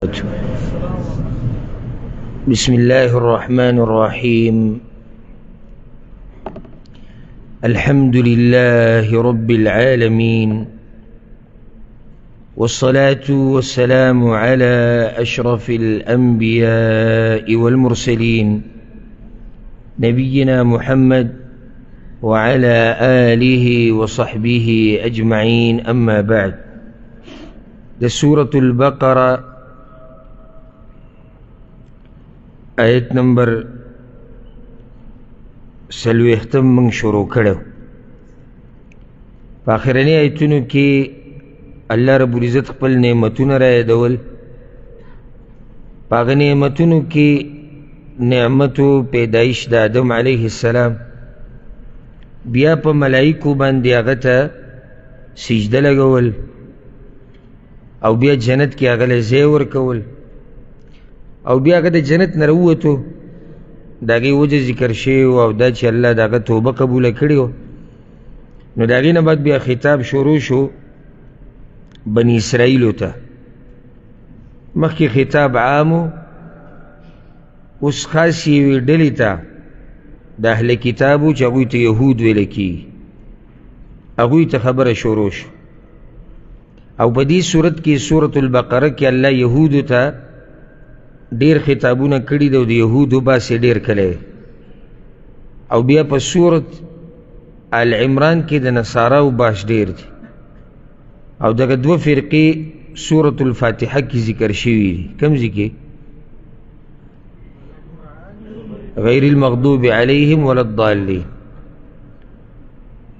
بسم الله الرحمن الرحيم. الحمد لله رب العالمين، والصلاة والسلام على أشرف الأنبياء والمرسلين نبينا محمد وعلى آله وصحبه أجمعين. أما بعد، سورة البقرة آیت نمبر 40 من شروع کړو. په آخرنی آیتونو کې الله رب العزت خپل نعمتونه را یادول. په هغه نعمتونو کې نعمتو پیدایش د آدم علیه السلام، بیا په ملائکو باندې هغه ته سجده لګول، او بیا جنت کې هغه له ځای ورکول، او بیا هغه د جنت نه راووتو. د هغې وجه ذکر شوی او دا چې الله د هغه توبه قبوله کړې وه. نو د هغې نه بعد بیا خطاب شروع شو بني اسرائیلو ته. مخکې خطاب عام و، اوس خاص یوې ډلې ته د اهل کتابو چې هغوی ته یهود ویله کېږي، هغوی ته خبره شروع شو. او په دې صورت کې سورة البقره کې الله یهودو ته ډیر خطابونه کړي دي، او د یهودو باسې ډیر کلی. او بیا په سورت آل عمران کې د نصاراو باس ډیر دي، او دغه دوه فرقې سورة الفاتحه کې ذکر شوي دي. کوم ځای کې؟ غیر المغضوب علیهم ولا الضالین.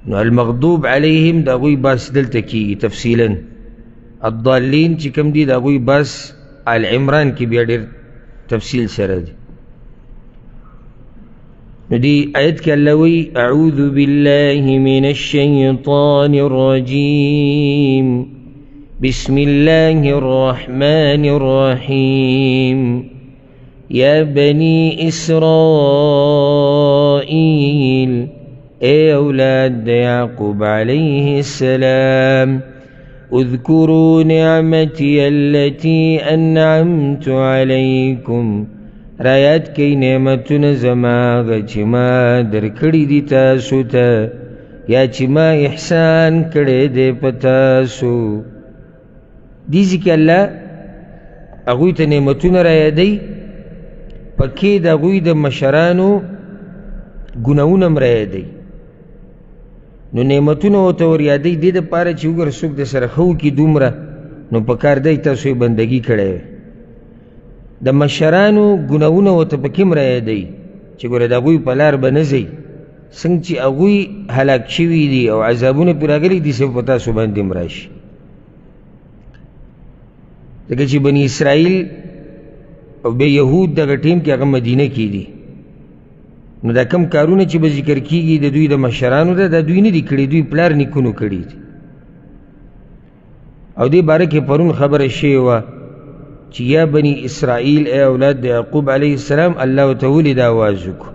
نو المغضوب علیهم د هغوی باس دلته کېږي تفصیلا، الضالین چې کوم دي د هغوی باس آل عمران کې بیا ډېر تفصیل سره دی. نو دی آیت کې الله وی اعوذ بالله من الشیطان الرجیم بسم الله الرحمن الرحیم یا بنی اسرائیل، اے اولاد یعقوب علیہ السلام، اذکروا نعمتی التي انعمت علیکم، رایت کی نعمتون زماغ چې ما در کړي دي تاسو ته، یا چې ما احسان کړی دی په تاسو. دې ځکه الله هغوی ته نعمتونه را یادوي، پکې د هغوی د مشرانو ګناهونه هم را یادوي. نو نعمتونه ورته ور یادوي دې دپاره چې وګوره څوک د سره ښه وکړي دومره، نو په کار دی تاسو یې بندګي کړی. د مشرانو ګناهونه ورته پکې هم را یادوي چې ګوره د هغوی په لار به نه ځئ، څنګه چې هغوی هلاک شوي دي او عذابونه پرې راغلي دي، داسې په تاسو باندې هم راشي. ځکه چې بني اسرائیل او بیا یهود دغه ټیم کې هغه مدینه کې دي. نو دا کم کارونه چې به ذکر کېږي د دوی د مشرانو ده، دا دوی نه دي کړي، دوی پلار نیکونو کړي دي. او دې باره کې پرون خبره شوې وه چې یا بني اسرائیل، اے اولاد د یعقوب علیه السلام، الله ورته ولې دا آواز وکړو؟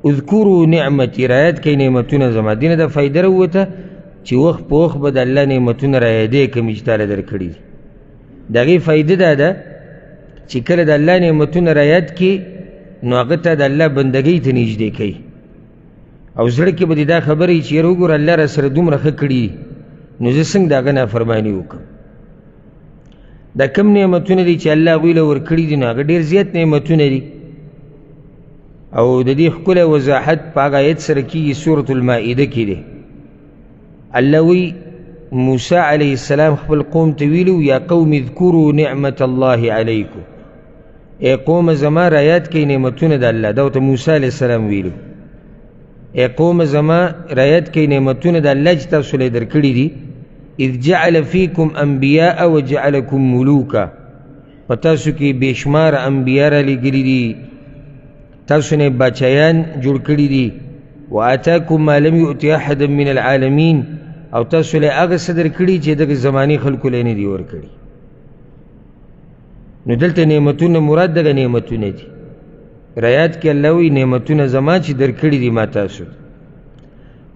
اذکروا نعمتي، رایت کوئ نعمتونه زما. دې نه دا فایده راووته چې وخت په وخت به د الله نعمتونه را یادې کومې چې تاله در کړي دي. د هغې فایده دا ده چې کله د الله نعمتونه را یاد کړي، نو هغه ته د الله بندګۍ ته نږدې کوي، او زړه کې به دې دا خبره وي چې یاره وګوره الله را سره دومره ښه کړي، نو زه څنګه د هغه نافرماني وکړم. دا کم نعمتونه دي چې الله هغوی له ورکړي دي، نو هغه ډېر زیات نعمتونه دي. او د دې ښکلی وضاحت په هغه آیت سره کېږي سورة المائده کې دی. الله وی موسی علیه السلام خپل قوم ته ویلو یا قوم اذکروا نعمت الله علیکم، اے قوم زما را یاد کئ نعمتونه د الله. دا ورته موسی علیه السلام ویلو، اے قوم زما را یاد کئ نعمتونه د الله چې تاسو له درکړي دي. اذ جعل فیکم انبیاء وجعلکم ملوکا، په تاسو کې بېشمار انبیا را لېږلي دي، تاسو نه باچایان جوړ کړي دي. وآتاکم ما لم یؤت احدا من العالمین، او تاسو له هغه څه درکړي چې دغه زماني خلکو له نه دي ورکړي. نو دلته نعمتونه مراد دغه نعمتونه دي. رایات کې الله وی نعمتونه زما چې درکړي دي ما تاسو.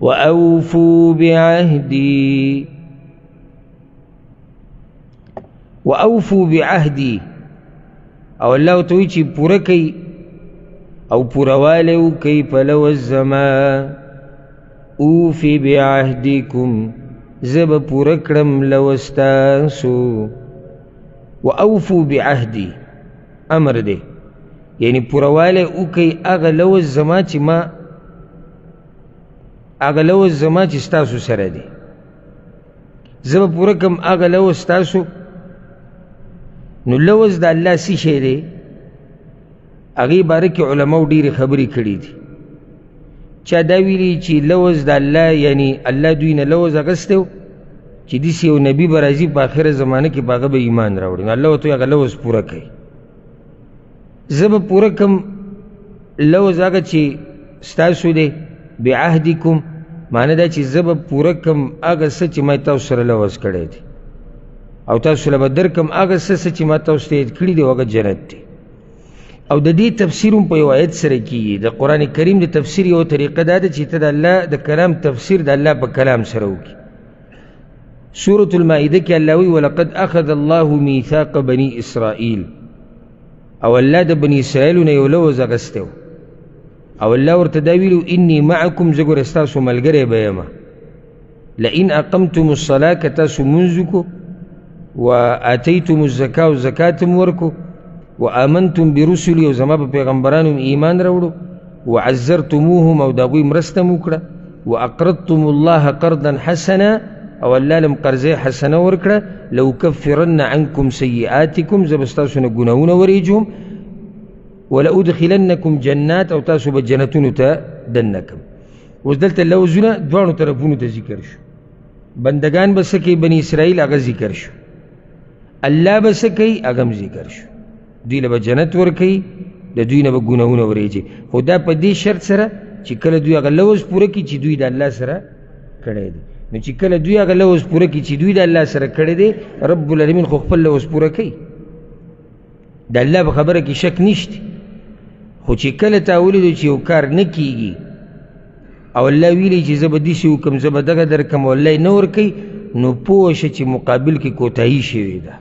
وأوفوا بعهدي واوفوا بعهدي او الله توی چې پوره کوي او پوروالی وکوي په لوز زما. اوفي بعهدکم زه به پوره کړم لوز ستاسو. واوفوا بعهدي امر دی، یعنی پوروالی وکوي هغه لوز زما چې ما هغه لوز زما چې ستاسو سره دی، زه به پوره کړم هغه لوز ستاسو. نو لوز د الله څه شی دی؟ هغې باره کې علماو ډېرې خبرې کړي دي. چا دا ویلي چې لوز د الله یعنی الله دوی نه لوز اخیستی و چې داسې یو نبي به راځي په آخره زمانه کې په هغه به ایمان راوړي، نو الله ورته هغه لوز پوره کوي. زه به پوره کړم لوز هغه چې ستاسو دی. بعهدکم معنی دا چې زه به پوره کړم هغه څه چې ما تاسو سره لوز کړی دی، او تاسو له به درکړم هغه څه چې ما تاسو ته یې کړي دی هغه جنت دی. او د دې تفسیر هم په یو آیت سره کېږي. د قرآن کریم د تفسیر یو طریقه دا ده چې ته د الله د کلام تفسیر د الله په کلام سره وکړي. سورة المائده کې الله وی ولقد اخذ الله میثاق بني اسرائیل، او الله د بني اسرائیلو نه یو لوز اخیستی و، او الله ورته دا ویلو انی معکم زه ګوره ستاسو ملګری به یم. لئن اقمتم الصلاة که تاسو لمونځ وکړو، وآتیتم الزکاة او زکات م ورکو، وآمنتم برسلی او زما په پیغمبرانو ایمان راوړو، وعزرتموهم او د هغوی مرسته م وکړه، واقرضتم الله قرضا حسنا او الله لم قرضه حسنه ورکړه، لوکفرن عنکم سیئاتکم زه به ستاسو نه ګناهونه وریږم، ولأدخلنکم جنات او تاسو به جنتونو ته دننه کړم. اوس دلته لوزونه دواړو طرفونو ته ذکر شو. بندگان به څه کوي بني اسرائیل هغه ذکر شو، الله به څه کوي هغه هم ذکر شو. دوی له به جنت ورکوي، د دوی نه به ګناهونه وریږي، خو دا په دې شرط سره چې کله دوی هغه لوز پوره کړي چې دوی د الله سره کړی دی. نو چې کله دوی هغه لوز پوره کړي چې دوی د الله سره کړی دی، رب العالمین خو خپل لوز پوره کوي، د الله په خبره کې شک نشته. خو چې کله تا ولیدو چې یو کار نه کېږي او الله ویلی چې زه به داسې وکړم زه به دغه درکړم او الله یې نه ورکوي، نو پوه شه چې مقابل کې کوتاهي شوې ده.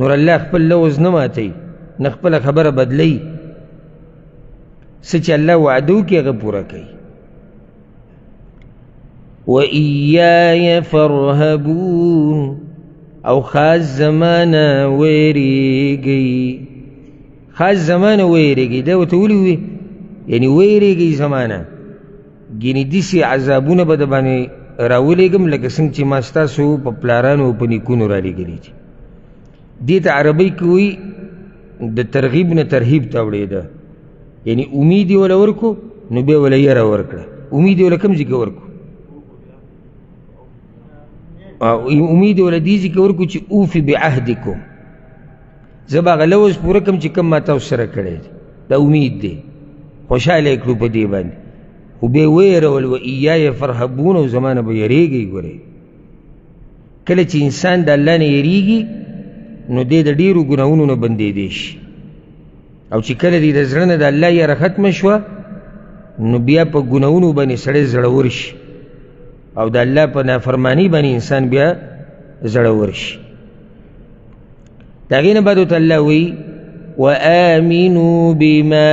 نور الله خپل لوز نه ماتوي، نه خپله خبره بدلوي، څه چې الله وعده وکړي هغه پوره کوي. وَإِيَّايَ فَارْهَبُونَ او خاص زمانه ویریږي. خاص زمانه ویریږي دا ورته ولې وي؟ یعنی ویریږي زمانه، ګینې داسې عذابونه به د باندې راولېږم لکه څنګه چې ما ستاسو په پلارانو او په نیکونو رالېږلي دي. دې ته عربۍ کې وایي د ترغیب نه ترهیب ته وړېده، یعنی امید یې وله ورکو نو بیا وله یره ورکړه. امید یې وله کوم ځای کې ورکو؟ امید یې وله دې ځای کې ورکو چې اوفي بعهدکم، زه به هغه لوز پوره کړم چې کوم ما تاسو سره کړی دی. دا امید دی، خوشحاله یې کړو په دې باندې. خو بیا ویرول وایای فرهبون او زما نه به یریږي. ګورئ کله چې انسان د الله نه یریږي نو دی د ډېرو ګناهونو نه بندېدی شي، او چې کله دې د زړه نه د الله یره ختمه شوه نو بیا په ګناهونو باندې سړی زړور شي، او د الله په نافرماني باندې انسان بیا زړور شي. د هغې نه بعد ورته الله وایي وآمنوا بما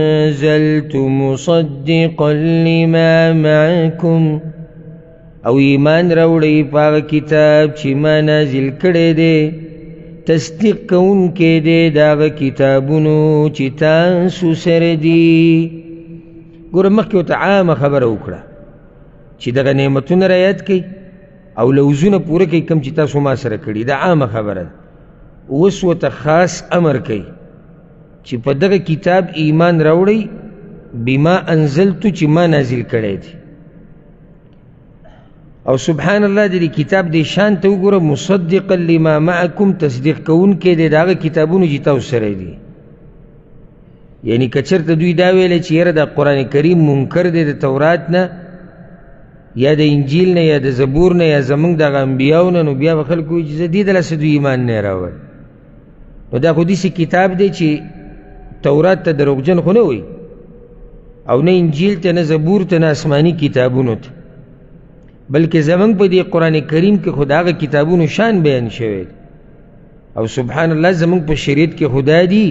أنزلت مصدقا لما معكم، او ایمان راوړئ په هغه کتاب چې ما نازل کړی دی، تصدیق کوونکی دی د هغه کتابونو چې تاسو سره دي. ګوره مخکې ورته عامه خبره وکړه چې دغه نعمتونه رعایت کوي او لوزونه پوره کوي کوم چې تاسو ما سره کړي، دا عامه خبره ده. اوس ورته خاص امر کوي چې په دغه کتاب ایمان راوړئ بما انزلتو چې ما نازل کړی دی. او سبحان الله د دې کتاب دی شان ته وګوره، مصدقا لما معکم، تصدیق کوونکی دی د هغه کتابونو چې تاسو سره دي. یعنی که چېرته دوی دا ویلی چې یاره د قرآن کریم منکر دی د تورات نه یا د انجیل نه یا د زبور نه یا زمونږ دغه انبیاو نه، نو بیا به خلک وایي چې زه دې دلاسې دوی ایمان نه راوړ. نو دا خو داسې کتاب دی چې تورات ته دروغجن خو نه وایي، او نه انجیل ته، نه زبور ته، نه آسماني کتابونو ته. بلکې زمونږ په دې قرآن کریم کې خو د هغه کتابونو شان بیان شوی دی او سبحان الله زمونږ په شریعت کې خدا دی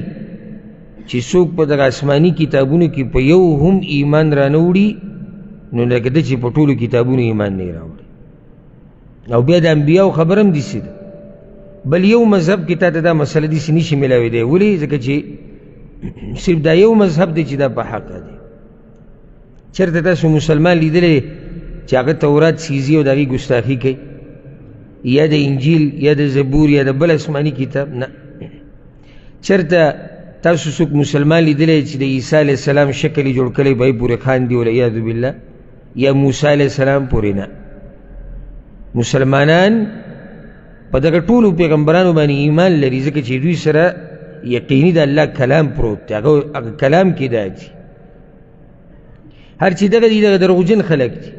چې څوک په دغه آسماني کتابونو کې په یو هم ایمان رانه وړي نو لکه ده چې په ټولو کتابونو ایمان نه راوړي. او بیا د انبیاو خبر هم داسې ده. بل یو مذهب کې تا ته دا مسله داسې نشي میلاویدی. ولې؟ ځکه چې صرف دا یو مذهب دی چې دا په حقه دی. چېرته تاسو مسلمان لیدلی چې هغه تورات سیزي او د هغې ګستاخي کوي یا د انجیل یا د زبور یا د بل آسماني کتاب؟ نه. چېرته تاسو څوک مسلمان لیدلی چې د عیسی علیه السلام شکل یې جوړ کړی به یې پورې خاندي والعیاذ بالله یا موسی علیه السلام پورې نه. مسلمانان په دغه ټولو پیغمبرانو باندې ایمان لري ځکه چې دوی سره یقیني د الله کلام پروت دی. هغه کلام کې دا دي. هر چې دغه دي دغه دروغجن خلک دي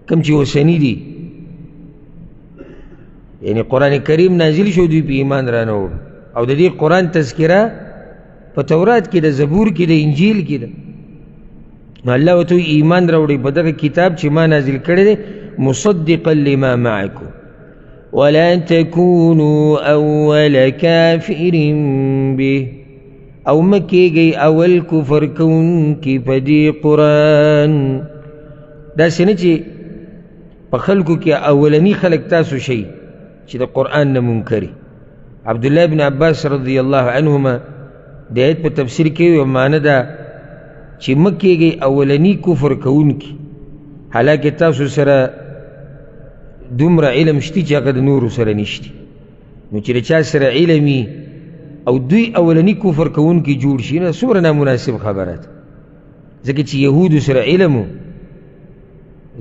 کوم چې اوسني دي. یعنی قرآن کریم نازل شو دوی په ایمان رانه وړ او د دې قرآن تذکره په تورات کې د زبور کې د انجیل کې ده. نو الله ورته ایمان راوړي په دغه کتاب چې ما نازل کړی دی مصدقا لما معکم ولا تكونوا اول کافر به او مکیږئ اول کفر کوونکي په دې قرآن. داسې نه چې په خلکو کې اولني خلک تاسو شئ چې د قرآن نه منکري. عبدالله بن عباس رضی الله عنهما د آیت په تفسیر کې یو معنی ده چې مکیږئ اولني کفر کوونکي حالانکه تاسو سره دومره علم شته چې هغه د نورو سره نشته. نو چې د چا سره علمي او دوی اولني کفر کوونکي جوړ شي نو څومره نامناسب خبره ده. ځکه چې یهودو سره علم و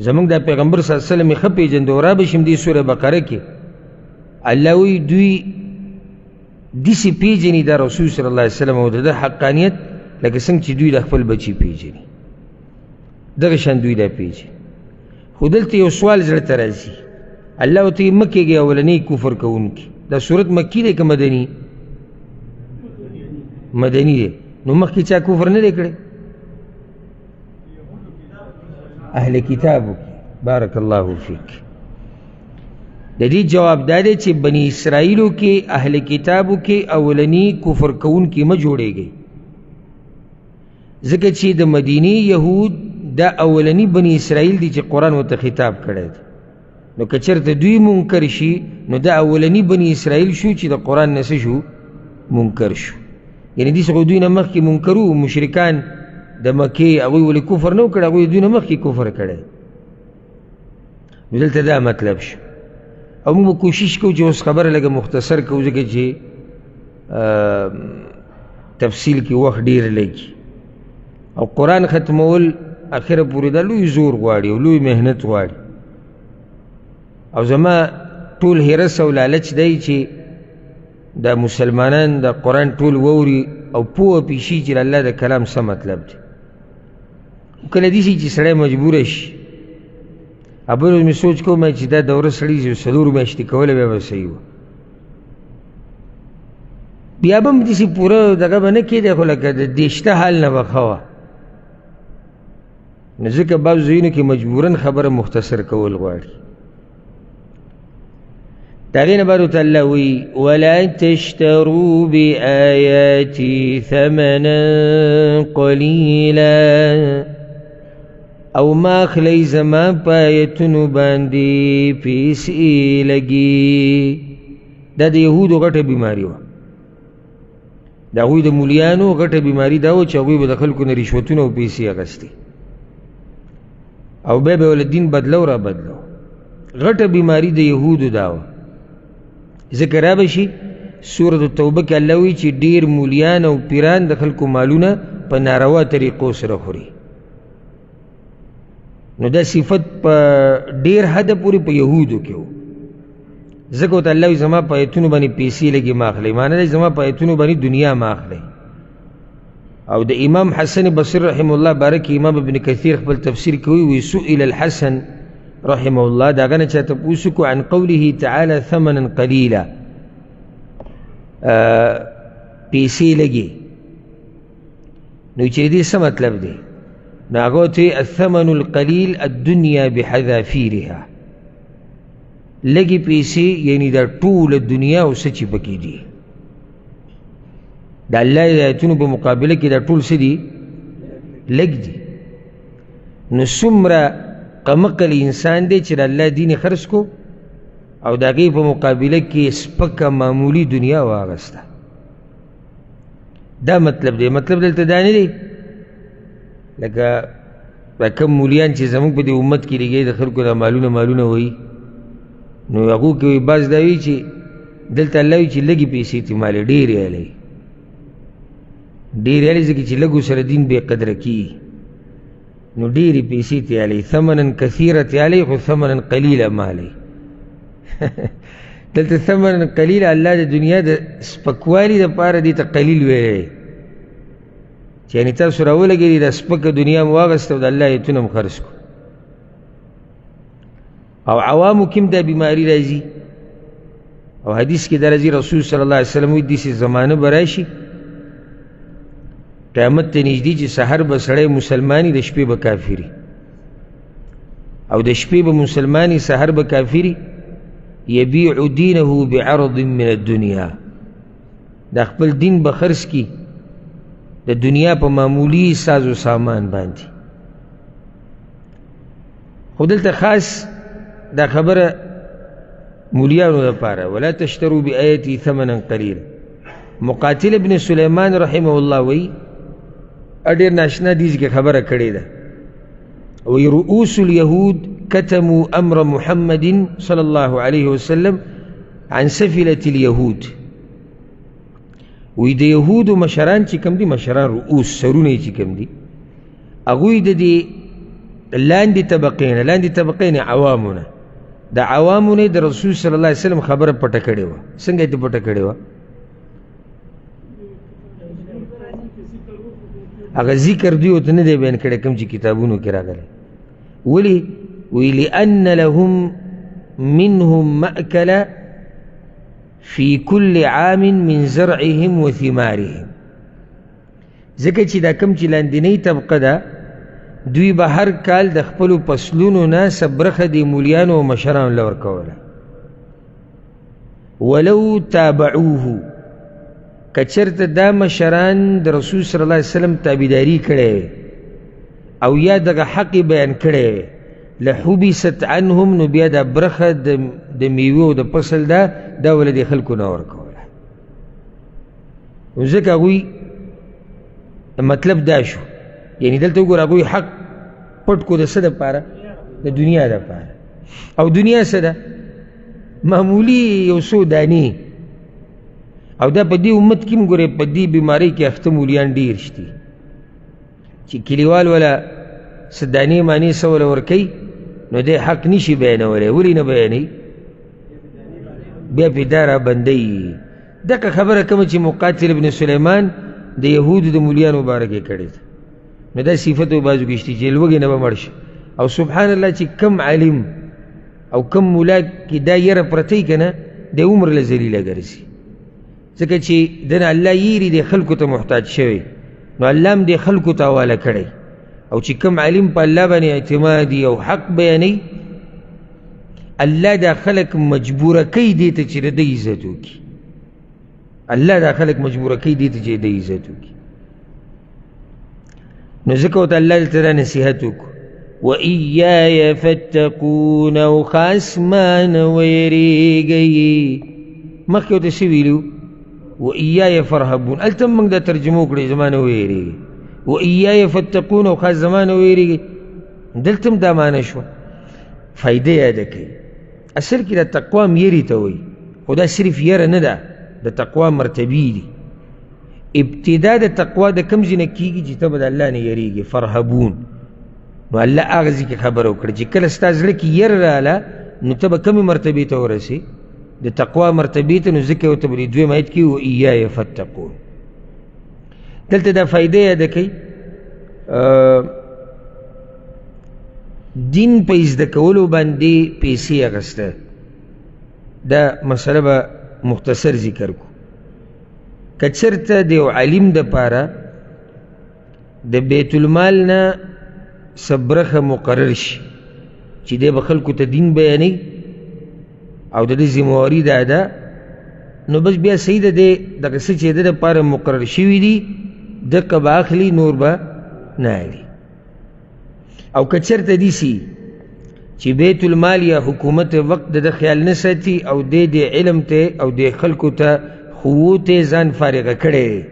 زمونږ د پیغمبر صلی الله علیه وسلم یې ښه پېژنده او رابشم دې سوره بقره کې الله وایي دوی داسې پېژني دا رسول صلی الله علیه وسلم او د ده حقانیت لکه څنګه چې دوی د خپل بچي پېژني دغه شان دوی دا پېژني. خو دلته یو سوال زړه ته راځي الله ورته مه کېږئ اولنی کفر کوونکي. دا صورت مکي دی که مدني؟ مدني دی. نو مخکې چا کفر نه دی کړی؟ اهل کتابو کې. بارک الله فیک. د دې جواب دا دی چې بني اسرائیلو کې اهل کتابو کې اولنی کفر کوونکي مه جوړېږئ ځکه چې د مدینې یهود دا اولنی بني اسرائیل دی چې قرآن ورته خطاب کړی دی. نو که چېرته دوی منکر شي نو دا اولنی بني اسرائیل شو چې د قرآن نه څه شو؟ منکر شو. یعنې داسې خو دوی نه مخکې منکر وو مشرکان د مکې هغوی ولې کفر نه وکړی هغوی دوی نه مخکې کفر کړی. نو دلته دا مطلب شو. او موږ به کوشش کوو چې اوس خبره لږه مختصر کوو ځکه چې تفصیل کې وخت ډېر لګي او قرآن ختمول اخره پورې دا لوی زور غواړي او لوی محنت غواړي. او زما ټول حرص او لالچ دی چې دا مسلمانان دا قرآن ټول ووري او پوه پې شي چې الله د کلام څه مطلب دی. کله داسې چې سړی مجبوره شي. بل ورځ مې سوچ کوم چې دا دوره سړي چې 4 میاشتې کوله بیا به صحیح وه. بیا به هم داسې پوره دغه به نه کېدی خو لکه د دېشته حال نه به ښه وه. نو ځکه بعض ځایونو کې مجبوراً خبره مختصر کول غواړي. د هغې نه بعد ورته الله وایي ولا تشتروا بآیاتي ثمنا قلیلا او ما اخلی زما په آیتونو باندې پیسې لګي. دا د یهودو غټه بیماري وه. د هغوی د مولیانو غټه بیماري دا و چې هغوی به د خلکو نه رشوتونه او پیسې اخیستې او بیا به ول دین بدلو را بدلو. غټه بیماري د یهودو دا وه. ذکر را بشي سورة التوبه کې الله وایي چې ډېر مولیان او پیران د خلکو مالونه په ناروا طریقو سره خوري. نو دا صفت په ډېر حده پورې په یهودو کې و. ځکه ورته الله وایي زما په ایتونو باندې پیسې لګي ما اخلئ. معنی دی زما په ایتونو باندې دنیا ما اخلئ. او د امام حسن بصري رحمه الله بارک امام ابن کثیر خپل تفسیر کوي وی سئل الحسن رحمه الله دا غنه چا تاسو کو عن قوله تعالی ثمنا قليلا پیسې لګي. نو چې دې څه مطلب دی؟ ناغوتي الثمن القليل الدنيا بحذافيرها، لگی پیسے یعنی دا طول الدنیا و سچی پکی دی. دا اللہ دا ایتونو پا مقابلہ کی دا طول سدی لگ دی. نو سمرا قمقل انسان دے چر اللہ دین خرس کو او دا غی پا مقابلہ کی سپکا معمولی دنیا واغستا. دا مطلب دے، مطلب دلتا دانی دے لکا کم مولیان چی زمان پا دی امت کی لگئی دا خلکو دا مالون ہوئی نو اگو که باز داوی چی دلتا اللہ وی چی لگی پیسی تی مالی دیری علی زکی چی لگو سر دین بے قدر کی نو دیری پیسی تی علی ثمنا کثیرت علی خو ثمنا قلیل مالی دلتا ثمنا قلیل اللہ دا دنیا دا سپکوالی دا پارا دیتا قلیل ویلے یعنی تا سراو لگی دی دا سپک دنیا مواغستا و دا اللہ ایتونم خرس کو. او عوامو کم دا بیماری رازی او حدیث کی دا رازی رسول صلی اللہ علیہ وسلم وی دیسی زمانه براشی قیامت تا نجدی چی سحر بسڑے مسلمانی دا شپی با کافری او دا شپی با مسلمانی سحر با کافری یبیع دینه بعرض من الدنیا دا خپل دین بخرس کی دا دنیا پا معمولی ساز و سامان باندی. خودلتا خاص دا خبر مولیانو دا پارا ولا تشترو بی آیتی ثمنا قلیل. مقاتل ابن سلیمان رحمه اللہ وی اڈیر ناشنا دیز کے خبر کردی دا وی رؤوس اليهود كتموا امر محمد صلی اللہ علیہ وسلم عن سفلة اليهود. وی دا یهود و مشران چی کم دی، مشران رؤوس سرونی چی کم دی، اگوی دا دی لاندی طبقین عوامونا دا عوامونا دا رسول صلی اللہ علیہ وسلم خبر پتا کڑی وا. سنگا تی پتا کڑی وا؟ اگا ذکر دیو تا ندے بین کڑی کم چی کتابونو کرا گلے ولی لأن لهم منهم مأکلا فی کل عام من زرعهم و ثمارهم. ذکر چی دا کم چی لاندینی طبقه دا دوی با هر کال د خپلو پسلونو نا سبرخه دی مولیانو و مشران لور کولا. ولو تابعوه کچرت دا مشران د رسول صلی اللہ علیہ وسلم تابیداری کرے او یا دغه حق بیان کرے لحبست عنهم نو بیا دا برخه د میوه د پسل دا ولدی خلکو نور کولا. ځکه غوی مطلب دا شو یعنی دلته وګور هغوی حق پټ کو د څه دپاره؟ د دنیا دپاره. او دنیا څه ده؟ معمولی یو څو دانې. او دا په دې امت کې هم ګورئ په دې بیمارۍ کې اخته مولیان ډېر شتي چې کلیوال ولا څه دانې مانې څه وله ورکوي نو دی حق نشي بیانولی. ولې نه بیانوي؟ بیا پې دا رابندوي. دغه خبره کومه چې مقاتل ابن سلیمان د یهودو د مولیانو باره کې کړې ده نو دا صفت و بازو کشتی چې لوږې نه به مړ شي. او سبحان الله چې کم عالم او کم مولا کې دا یره پرتی که نه د عمر له ذلیله ګرځي. ځکه چې دنه الله یېري د خلکو ته محتاج شوی نو الله هم د خلکو ته حواله کړی. او چې کم عالم په الله باندې اعتمادي او حق بیانوي الله دا خلک مجبوره کوي دې ته چې د ده عزت وکړي. الله دا خلق مجبوره کی دیتی چه ده عزتو کی. نو ذکر اللہ ترہ نصیحتو کو وَإِيَّايَ فَاتَّقُونَ و خاص مان ویری گئی مخیو تسویلو وَإِيَّايَ فَرْحَبُونَ التم منگ دا ترجمو کڑی زمان ویری گئی وَإِيَّايَ فَاتَّقُونَ و خاص زمان ویری گئی دلتم دا مانشو فائدہ یاد کئی. اصل کی دا تقوام یری تاوی خدا صرف یر ندا دا تقوی مرتبی دی. ابتدا دا تقوی دا کم زینه کیگی چی تب دا اللہ نے یریگی فرحبون نو اللہ آغازی کی خبر اکر چی کل استاز لکی یر رالا نو تب کمی مرتبی تا ورسی دا تقوی مرتبی تا نو ذکر و تبری دوی مایت کی و ایای فتقون. دلتا دا فائدہ یادا کئی دین پا ازدکولو باندی پیسی اغستا. دا مسئلہ با مختصر ذکر کو. کچرتا دیو علم دا پارا دا بیت المال نا سبرخه مقرر شي چې دی به خلکو ته دین بیانوي او د دې ذمهواري دا ده، نو بس بیا صحیح ده دی دغه څه چې د دپاره مقرر شوي دي دقه به اخلي، نور به نه اخلي. او که چېرته داسې چې بیت المال یا حکومت وقت د خیال نه ساتي او د علم ته او د خلکو ته ښوو ته ځان فارغه کړی،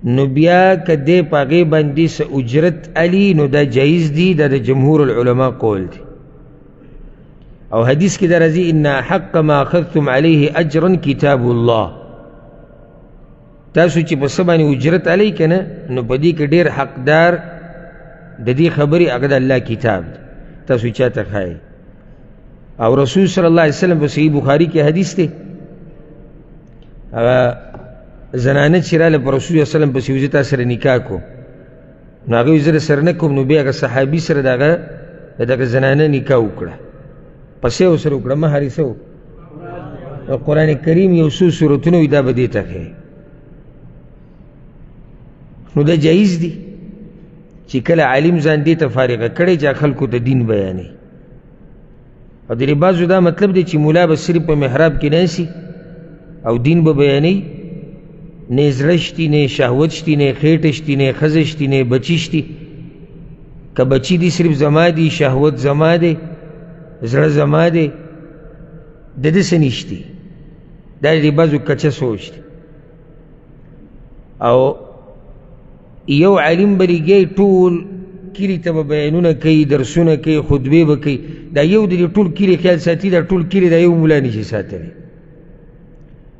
نو بیا که دی په هغې باندې څه اجرت علي نو دا جایز دي، دا د جمهور العلماء قول دی. او حدیث کې دا راځي ان حق ما اخذتم علیه اجرا کتاب الله، تاسو چې په څه باندې اجرت علی که نه نو په دې کې ډېر حقدار د دې خبرې هغه د الله کتاب دی، تاسو چاته ښایي. او رسول صلی الله علیه وسلم په صحیح بخاري کې حدیث دی، هغه زنانه چې راله په رسول صلی الله علیه وسلم پسې وځي تا سره نکاح کو، نو هغه وایي زه سره نه کوم، نو بیا هغه صحابي سره دغه زنانه نکاح وکړه، پسې ورسره وکړه مهر یې څه و، قرآن کریم یو څو سورتونه وي دا به دې ته ښایي. نو دا جایز دي چې کله عالم ځان دې ته فارغه کړی چې خلکو ته دین بیانوي. او د بعضو دا مطلب دی چې ملا به صرف په محراب کې ناسي او دین به بیانوي، نه زړه شتي نه شهوت شتي نه خېټه شتي نه ښځه شتي نه بچي شتي. که بچي دي صرف زما دي، شهوت زما دی، زړه زما دی، د ده څه نشتي. دا د بعضو کچه سوچ دی. او یو عالم به لګی ټول کلي ته به بیانونه کوي، درسونه کوي، خطبې به کوي، دا یو د دې ټول کلي خیال ساتي، دا ټول کلي دا یو ملا نشي ساتلی.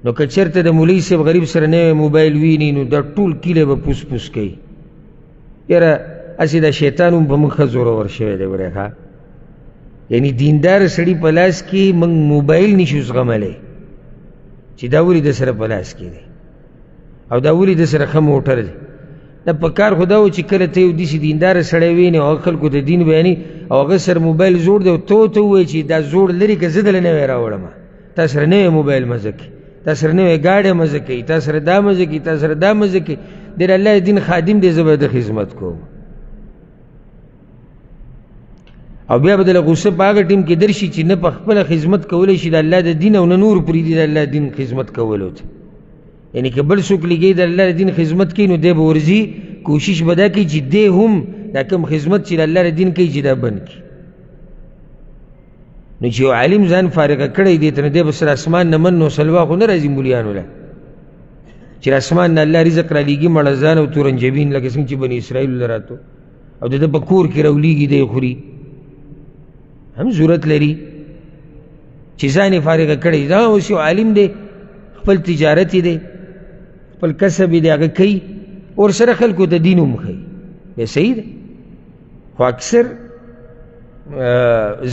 نو که چېرته د مولوي صاحب غریب سره نوی موبایل ویني نو دا ټول کلی به پوس پوس کوي. یاره هسې دا شیطان هم په موږ ښه زورور شوی دی ګورې ښه، یعنی دیندار سړي په لاس کې موږ موبایل نشو زغملی چې دا ولې د سره په لاس کې دی او دا ولې د سره ښه موټر دی. نه په کار خو دا و چې کله ته یو داسې دینداره سړی وینې او هغه خلکو ته دین بیانوي او هغه سره موبایل زوړ دی او ته ورته ووایې چې دا زوړ لرې که زه دله نوی راوړم، تا سره نوی موبایل مزه کوي، تا سره نوی ګاډی مزه کوي، تا سره دا مزه کوي، تا سره دا مزه کوي، دی د الله دین خادم دی، زه به د خدمت کوم. او بیا به دله غصه په هغه ټیم کې درشي چې نه په خپله خدمت کولی شي د الله د دین او نه نور پرېږدي د الله دین خدمت کولو ته. یعنی که بل څوک لګي د الله د دین خدمت کوي نو دی به ورځي کوشش به دا کوي چې دی هم دا کوم خدمت چې د الله د دین کوي چې دا بند کړي. نو چې یو عالم ځان فارغه کړی دی ته نو دی به سره اسمان نه من نو سلوا خو نه راځي مولیانو له چې اسمان نه الله رزق را لیږي مړزان او تورنجبین لکه څنګه چې بني اسرائیل له راتو او د ده په کور کې راولیږي دی خوري، هم ضرورت لري چې ځان یې فارغه کړی. دا اوس یو عالم دی خپل تجارت دی خپل کسب دی هغه کوي ورسره خلکو ته دین هم ښایي، بیا صحیح ده. خو اکثر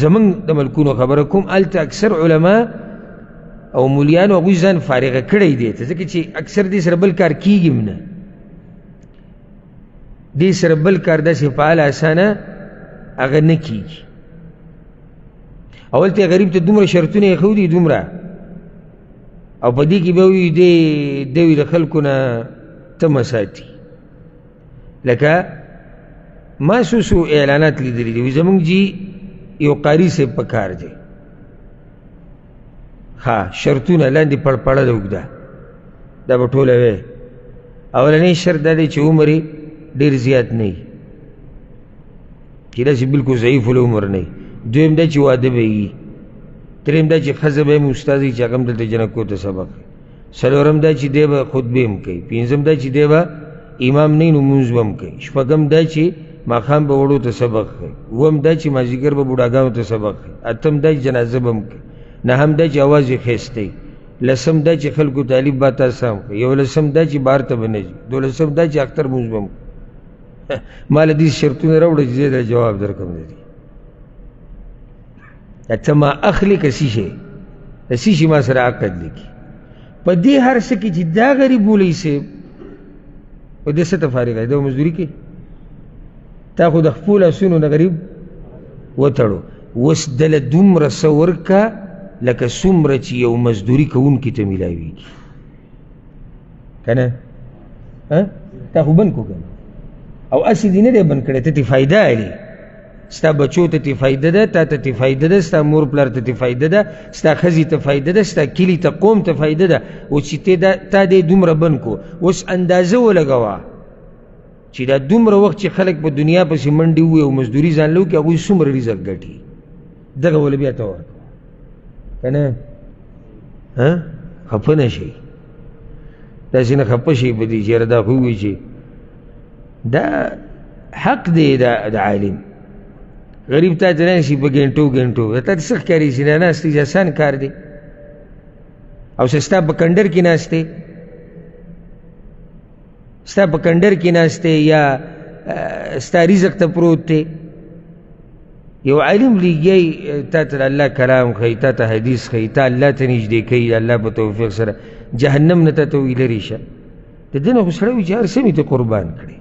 زمونږ د ملکونو خبره کوم هلته اکثر علما او مولیانو هغوی ځان فارغه کړی دی ته، ځکه چې اکثر دې سره بل کار کېږي هم نه، دې سره بل کار داسې فعال اسانه هغه نه کېږي. اول ته غریب ته دومره شرطونه یې ښودي دومره، او په دې کې به وي دی د خلکو نه تمه ساتي. لکه ما څو اعلانات لیدلي دي، زمونږ جي یو قاري صاحب په کار دی، ها شرطونه لاندې پړپړه ده اوږده، دا به ټوله وی. اولنی شرط دا دی چې عمر یې ډېر زیات نه وي، چې داسې بلکل ضعیف العمر نه وي. دویم دا چې واده به وي. دریم دا چې ښځه به هم استاذ چې هغه هم دلته جنکو ته سبق کوي. څلورم دا چې دی به خطبې هم کوي. پنځم دا چې دی به امام نه وي نو لمونځ به هم کوي. شپږم دا چې ماښام به وړو ته سبق کوي. اووم دا چې مازدیګر به بوډاګانو ته سبق کوي. اتم دا چې جنازه به هم کوي. نهم دا چې اواز یې ښایسته وي. لسم دا چې خلکو ته الف با تا سم کوي. یولسم دا چې بهر ته به نه ځي. دولسم دا چې اختر لمونځ به هم کوي. ما له دې شرطونه راوړه چې زه درته جواب درکړم دی. ته ما اخلي که څه شی د څه شي ما سره عقد لیکي په دې هر څه کې چې دا غریب مولوي صاحب په دې څه ته فارغ دی، دا مزدوري کوي. تا خو د خپلو لاسونو نه غریب وتړو، اوس دله دومره څه ورکه لکه څومره چې یو مزدوري کوونکي ته میلاویږي که نه؟ تا خو بند کو که نه او اسی دی نه دی بند کړی، ته تی فایده الی، ستا بچو ته تی فایده ده، تا ته تی فایده ده، ستا مور پلار ته تی فایده ده، ستا ښځې ته فایده ده، ستا کلي ته قوم ته فایده ده. او چې تا دی دومره بند کو، اوس اندازه ولګوه چې دا دومره وخت چې خلک په دنیا پسې منډې ووي او مزدوري ځان له وکړي، هغوی څومره رزق ګټي، دغه ولې بیا ته ورکوه که نه. خفه نه شئ، داسې نه خفه شئ په دې چې یاره دا خو ووایي چې دا حق دی د عالم. غریب تا ته ناستي په ګنټو تا ته څه ښکاري چې نه ناست دی، اسان کار دی. او ستا په کنډر کې ناست دی، ستا په کنډر کې ناست دی یا ستا رزق ته پروت دی. یو عالم لیږي تا ته الله کلام ښیي، تا ته حدیث ښیي، تا الله ته نږدې کوي الله په توفیق سره، جهنم نه تا ته وایي لرې شه، د ده نه خو سړی وي چې هر څه مې ته قربان کړي.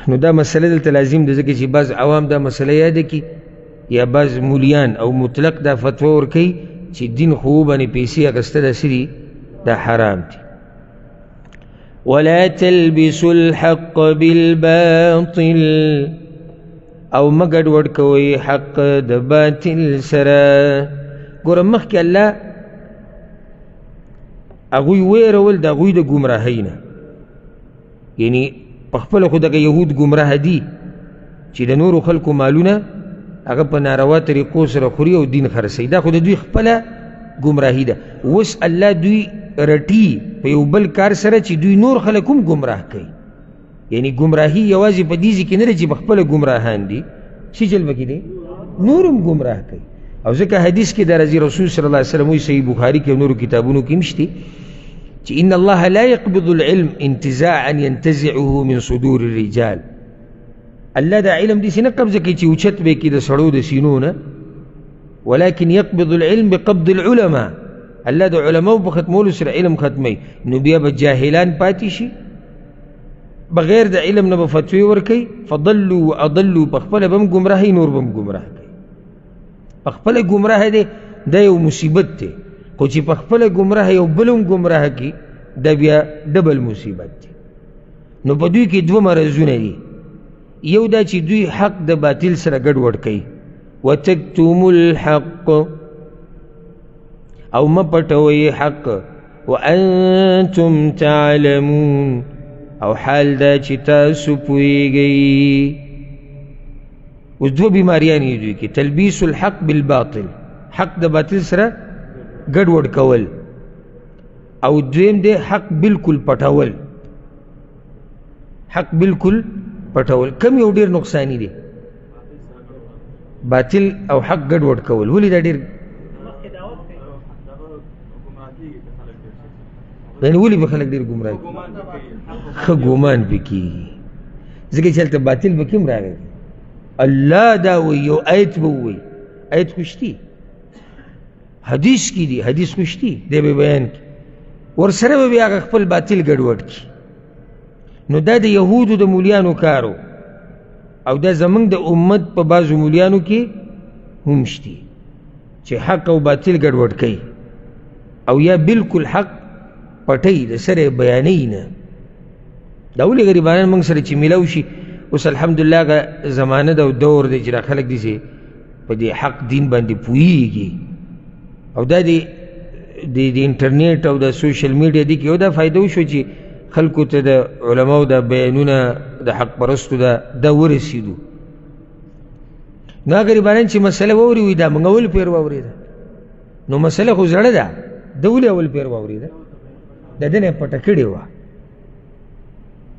نو دا مسله دلته لازم ده، ځکه چې بعض عوام دا مسله یاده کړي یا بعض مولیان او مطلق دا فتوا ورکوي چې دین خو باندې پیسې اخیسته دا څه دي، دا حرام دي. ولا تلبسوا الحق بالباطل، او مه ګډوډ کوئ حق د باطل سره. ګوره مخکې الله هغوی ویرول د هغوی د ګمراهۍ نه، یعنی پخپله خو دغه یهود ګمراه دي چې د نورو خلکو مالونه هغه په ناروا طریقو سره خوري او دین خرڅوي، دا خو د دوی خپله ګمراهي ده. اوس الله دوی رټي په یو بل کار سره چې دوی نور خلک هم ګمراه کوي، یعنی ګمراهي یوازې په دې ځای کې نه ده چې پخپله ګمراهان دي، څه چل پکې دی، نور هم ګمراه کوي. او ځکه حدیث کې د رسول صلی الله علیه وسلم وایي، صحیح بخاري کې او نورو کتابونو کې هم شته چې ان الله لا يقبض العلم انتزاعا ينتزعه من صدور الرجال. الله دا علم دې نه قبضه کوي چې اوچت به کې د سړو د سینو نه، ولكن يقبض العلم بقبض العلماء. الله د علماو په ختمولو سره علم ختمي، نو بیا به جاهلان پاتې شي، بغیر د علم نه به فتوی ورکوي، فضلوا واضلوا، پخپله به هم ګمراهي نور به هم ګمراه کوي. پخپله ګمراه دی دا یو مصیبت دی، خو چې پخپله ګمراه یو بل هم ګمراه کړي دا بیا ډبل مصیبت دی. نو په دوی کې دوه مرضونه دي، یو دا چې دوی حق د باطل سره ګډوډ کوي، وتکتموا الحق، او مه پټوئ حق، وانتم تعلمون، او حال دا چې تاسو پوهیږئ. اوس دوه بیماریانې دوی کې، تلبیس الحق بالباطل، حق د باطل سره ګډوډ کول، او دویم دی حق بالکل پټول. حق بالکل پټول کم یو ډیر نقصانی دی، باطل او حق ګډوډ کول. ولې دا ډیر یعنی ولې به خلک ډېر ګمراه ښه ګمان پې کېږي، ځکه چې هلته باطل به کوم راغی. الله دا وایي، یو آیت به ووایي، آیت خو شتي، حدیث کې دي، حدیث خو شتي دی به بیان کړي، ورسره به بیا هغه خپل باطل ګډوډ کړي. نو دا د یهودو د مولیانو کارو، او دا زمونږ د امت په بعضو مولیانو کې هم شتي چې حق او باطل ګډوډ کوي، او یا بالکل حق پټی د سره بیانوي نه. دا ولې غریبانان موږ سره چې میلاو شي، اوس الحمدلله هغه زمانه ده او دور دی چې را خلک دي چې په دې حق دین باندې پوهېږي، او دا د انټرنیټ او د سوشل میډیا دی کې یو دا فایده وشو چې خلکو ته د علماو د بیانونه د حق پرستو دا ورسېدو. نو غریبانان چې مسله واوري وي دا موږ اول پیر واورېده، نو مسله خو زړه ده، ده ولې اول پیر واورېده؟ د ده نه یې پټه کړې وه،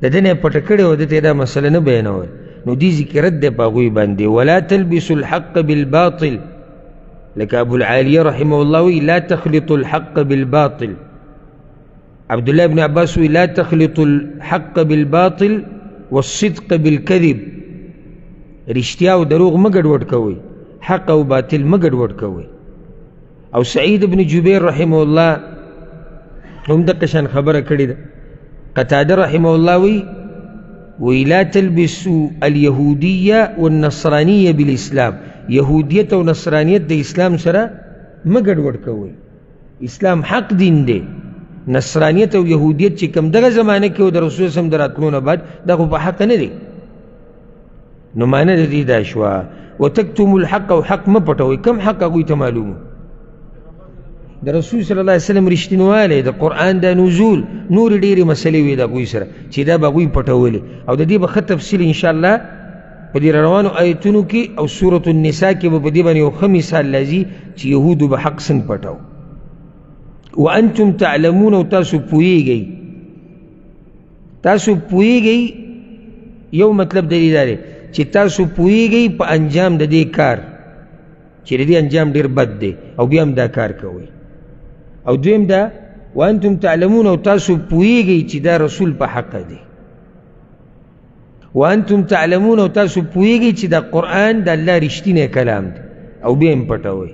د ده نه یې پټه کړې وه، ده ته یې دا مسله نه بیانول. نو دې ذکر رد دی په هغوی باندې. ولا تلبسوا الحق بالباطل، لکه ابو العالیه رحمه الله وی لا تخلطوا الحق بالباطل. عبد الله بن عباس وی لا تخلطوا الحق بالباطل والصدق بالكذب. رښتیا او دروغ مه ګډوډ کوئ، حق او باطل مه ګډوډ کوئ. او سعید بن جبیر رحمه الله هم دقه شان خبره کړې ده. قتاده رحمه الله وی لا تلبسوا اليهوديه والنصرانيه بالاسلام. یهودیت او نصرانیت د اسلام سره مه ګډوډ کوئ. اسلام حق دین دی، نصرانیت او یهودیت چې کوم دغه زمانه کې او د رسول صلی الله علیه وسلم د راتلو نه بعد دا خو په حق نه دی. نو معنی د دې دا شوه وتکتموا الحق، او حق مه پټوئ. کوم حق هغوی ته معلوم د رسول صلی الله علیه وسلم رښتینوالی، د قرآن د نزول، نور ډېرې مسلې وي د هغوی سره چې دا به هغوی پټولې، او د دې به ښه تفصیل انشاءالله په دې روانو آیتونو کې او سورة النساء کې به په دې باندې یو ښه مثال لازي چې یهودو به حق څنګه پټاو. وانتم تعلمون، او تاسو پوهیږئ. تاسو پوهیږئ یو مطلب د دې دا دی چې تاسو پوهیږئ په انجام د دې کار چې د دې انجام ډېر بد دی او بیا هم دا کار کوئ. او دویم دا وانتم تعلمون، او تاسو پوهیږئ چې دا رسول په حق دی. وانتم تعلمون، او تاسو پوهیږئ چې دا قرآن د الله رښتینی کلام دی او بیا هم پټوئ.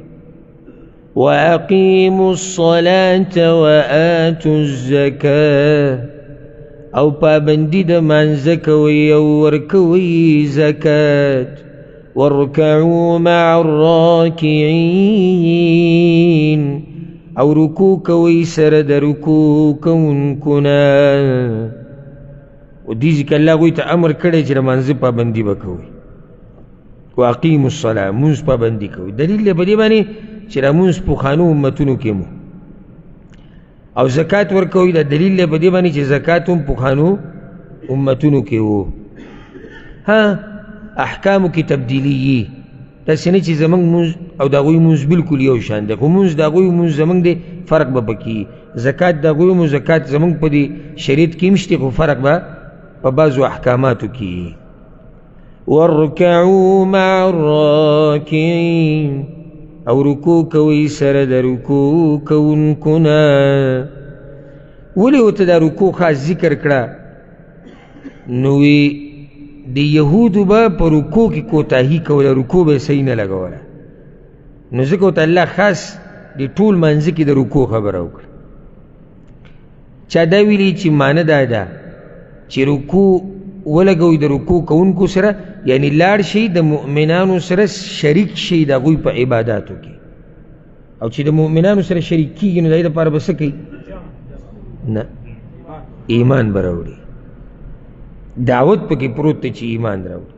واقیموا الصلاة وآتوا الزکاة، او پابندی د مانځه کوئ او ورکوئ زکات. وارکعوا مع الراکعین، او رکوع کوئ سره د رکوع کوونکو نه. و دې ځکه الله هغوی ته امر کړی چې د مانځه پابندي به کوئ. واقیموا الصلاة، مونځ پابندي کوئ. دلیل دی په دې باندې چې دا مونځ پخوانو امتونو کې مو، او زکات ورکوئ. دا دلیل دی په دې باندې چې زکات هم پخوانو امتونو کې وو. ها احکامو کې تبدیلیي، داسې نه چې زمونږ مونځ او د هغوی مونځ بلکل یو شان دی، خو مونځ د هغوی مونځ زمونږ دی فرق به پکې. زکات د هغوی مو زکات زمونږ په دې شریعت کې هم شته، خو فرق به په بعضو احکاماتو کې. وارکعوا مع الراکعین، او رکوع کوئ سره د رکوع کوونکو نه. ولې ورته دا رکوع خاص ذکر کړه؟ نو وی د یهودو به په رکوع کې کوتاهي کوله، رکوع به صحیح نه لګوله. نو ځکه ورته الله خاص د ټول منځ کې د رکوع خبره وکړه. چا دا ویلي چې معنی دا ده چې رکوع ولګوئ د رکوع کوونکو سره، یعنی لاړ شي د مؤمنانو سره شریک شي د هغوی په عباداتو کې. او چې د مؤمنانو سره شریک کېږي نو د هغې دپاره به څه کوي؟ نه، ایمان به راوړي. دعوت پکې پروت دی چې ایمان راوړي.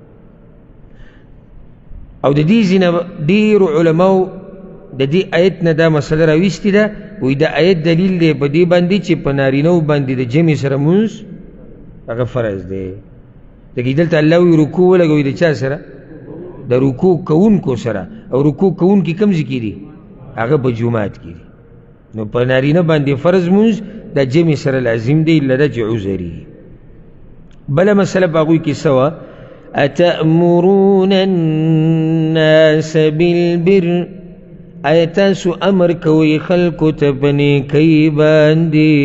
او د دې ځینې ډېرو علماو د دې آیت نه دا مسله راویستې ده، وایي د آیت دلیل دی په دې باندې چې په نارینهو باندې د جمع سره مونځ هغه فرض دی. لکه دلته الله وایي رکوع ولګوئ د چا سره؟ د رکوع کوونکو سره. او رکوع کوونکي کوم ځای کې دي؟ هغه په جومات کې دي. نو په نارینه باندې فرض مونځ د جمع سره لازم دی، الا ده چې عذر وي. بله مسله په هغوی کې څه وه؟ اتأمرون الناس بالبر، آیا تاسو امر کوئ خلکو ته په نیکۍ باندې؟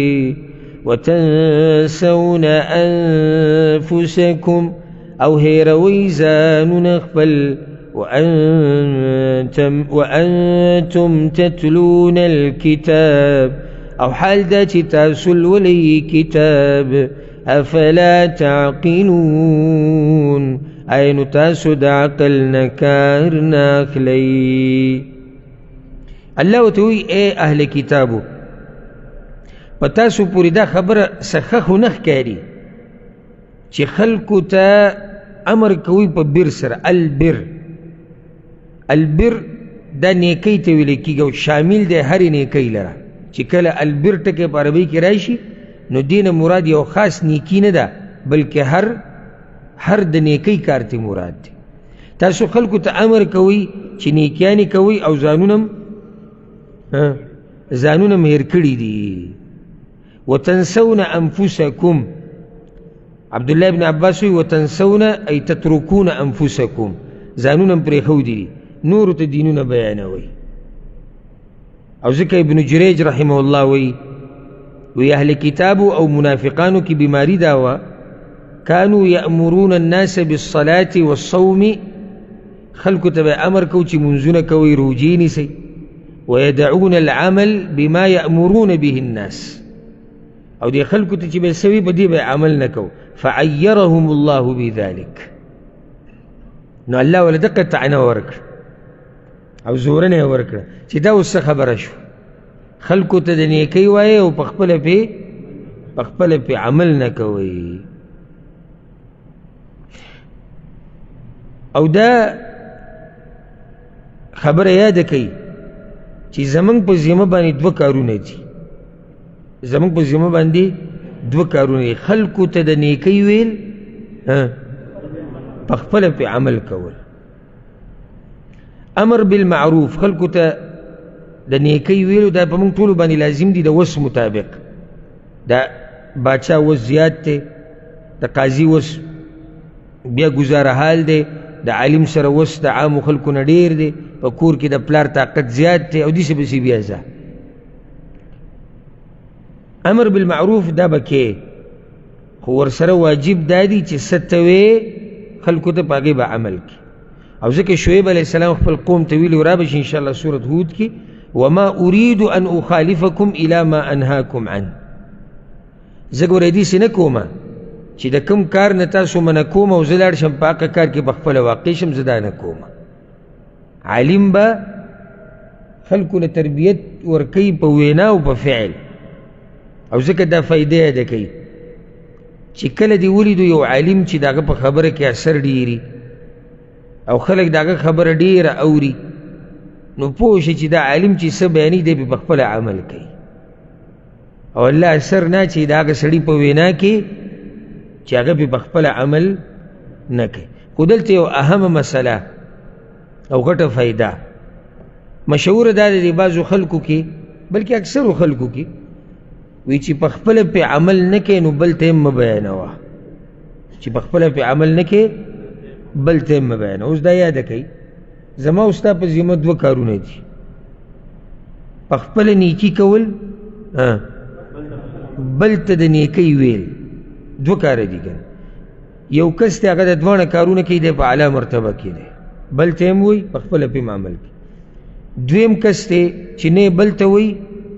وتنسون انفسکم، او هیروئ ځانونه خپل. وانتم تتلون الکتاب، او حال دا چې تاسو لولئ کتاب. افلا تعقلون، ای نو تاسو د عقل نه کار نه اخلئ. الله ورته وایي ای اهل کتابو، په تاسو پورې دا خبره څه خو نه ښکاري چې خلکو ته امر کوي په بر سره. البر دا نیکۍ ته ویل کېږي او شامل دی هرې نیکۍ لره. چې کله البر ټکی په عربۍ کې راشي نو دې نه مراد یو خاص نیکي نه ده، بلکې هر د نیکۍ کار ته مراد دی. تاسو خلکو ته امر کوئ چې نیکیانې کوئ او ځانونه هېر کړي دي. وتنسون انفسکم، عبدالله ابن عباس وی وتنسون ای تترکون انفسکم، ځانونه پرېښودي دي، نورو ته دینونه بیانوئ. او ځکه ابن جریج رحمه الله وی اهل کتابو او منافقانو کی بیماری داوا کانو یأمرون الناس بالصلاة والصوم، خلقو تبع امر کو چی منزون کوئی روجی نیسی، ويدعون العمل بما يأمرون به الناس، او دی خلقو تی چی بسوی بدی بے عمل نکو، فعیرهم الله بذلك. نو اللہ ولا دقت تعنا ورکر او زورنه ورکر چی دا اس خبر شو. خلکو ته د نیکۍ وایي او پخپله پې عمل نه کوئ. او دا خبره یاده کوي چې زمونږ په ذمه باندې دوه کارونه دي. زمونږ په ذمه باندې دوه کارونه دي، خلکو ته د نیکۍ ویل، پخپله پې عمل کول. امر بالمعروف، خلکو ته د نیکۍ ویلو دا په موږ ټولو باندې لازم دي د وس مطابق. د باچا وس زیات دی، د قاضي وس بیا ګزاره حال دی، د عالم سره وس د عامو خلکو نه ډېر دی، په کور کې د پلار طاقت زیات دی او داسې پسې بیا ځه. امر بالمعروف دا به کې، خو ورسره واجب دا دی چې څه ته وې خلکو ته په هغې به عمل کړي. او ځکه شعیب علیه السلام خپل قوم ته ویلي، را به شي انشاءالله سورة هود کې، وما اريد ان اخالفكم الى ما انهاكم عنه. زه ګوره داسې نه کومه چې د کوم کار نه تاسو منع کوم او زه لاړ شم په هغه کار کې به خپله واقع شم، زه دا نه کومه. عالم به خلکو له تربیت ورکوي په وینا او په فعل. او ځکه دا فایده یاده کوي چې کله دې ولیدو یو عالم چې د هغه په خبره کې اثر ډېري او خلک د هغه خبره ډېره اوري، نو پوه شي چې دا عالم چې څه بیانوي دی په خپله عمل کوي. او الله اثر نه چې د هغه سړي په وینا کې چې هغه پې په خپله عمل نه کوي. خو دلته یو اهمه مسله او غټه فایده مشهوره دا د بعضو خلکو کې، بلکې اکثرو خلکو کې، وی چې په خپله پې عمل نه کوي نو بل ته هم مه بیانوه. چې په خپله پې عمل نه کوي بل ته هم مه بیانوه. اوس دا یاده کوي زما او ستا په ذمه دوه کارونه دي، په خپله نیکي کول، بل ته د نیکۍ ویل. دوه کاره دي که یو کس دی هغه د دواړه کارونه کوي، دی په اعلی مرتبه کې دی، بل ته هم وایي په خپله پې عمل کوي. دویم کس دی چې نه بل ته وایي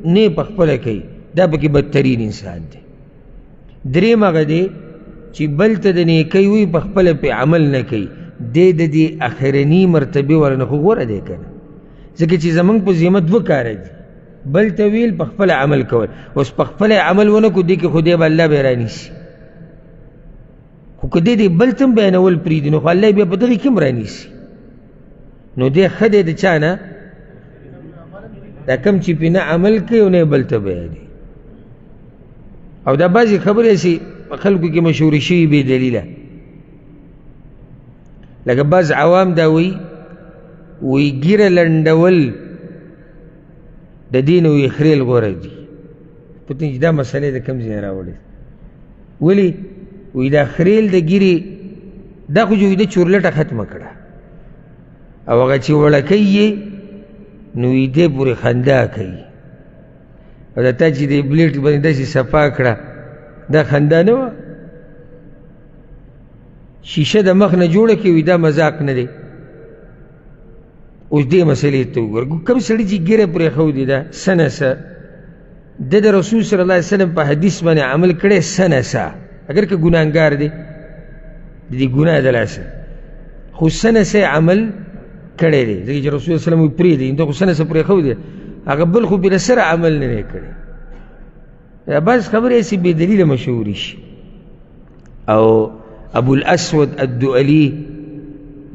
نه په خپله کوي، دا پکې بدترین انسان دی. دریم هغه دی چې بل ته د نیکۍ وایي په خپله پې عمل نه کوي، دی د دې اخرني مرتبې ورنه خو غوره دی که نه. ځکه چې زمونږ په ذمه دوه کاره دي، بل ته ویل، په خپله عمل کول. اوس په خپله عمل ونه کړو دې کې خو دی به الله به یې رانیسي، خو که دی بل ته هم بیانول پرېږدي نو خو الله بیا په دغې کې هم رانیسي. نو دی ښه دی د چا نه، دا کم چې پې نه عمل کوي او نه بل ته بیانوي. او دا بعضې خبرې هسې په خلکو کې مشهورې شوي بې دلیله، لکه بعض عوام دا وی ګیره لنډول د دین او خریل غوره دي. پوښتنه چې دا مسئله د کوم ځای راوړې؟ ولې؟ وی دا خریل د ګیرې دا خو جو د چورلټه ختمه کړه، او هغه چې وړکی یې نو یې دې پورې خندا کوي، او دا تا چې د بلیټ باندې داسې صفا کړه دا خندا نه وه. شیشه د مخ نه جوړه کړي، وي دا مذاق نه دی. اوس دې مسئلې ته وګوره، کوم سړي چې ګیره پرېښودې ده سنسه، د رسول صلی الله علیه وسلم په حدیث باندې عمل کړی سنسه، اگر که ګناهګار دی د دې ګناه د لاسه، خو سنسه عمل کړی دی. ځکه چې رسول صلی الله علیه وسلم وایي پرېږدئ، ته خو سنسه پرېښودې، هغه بل خو بله سره عمل نه دی کړی. بعض خبرې هسې بې دلیله مشهورې شي. او ابو الاسود الدؤلي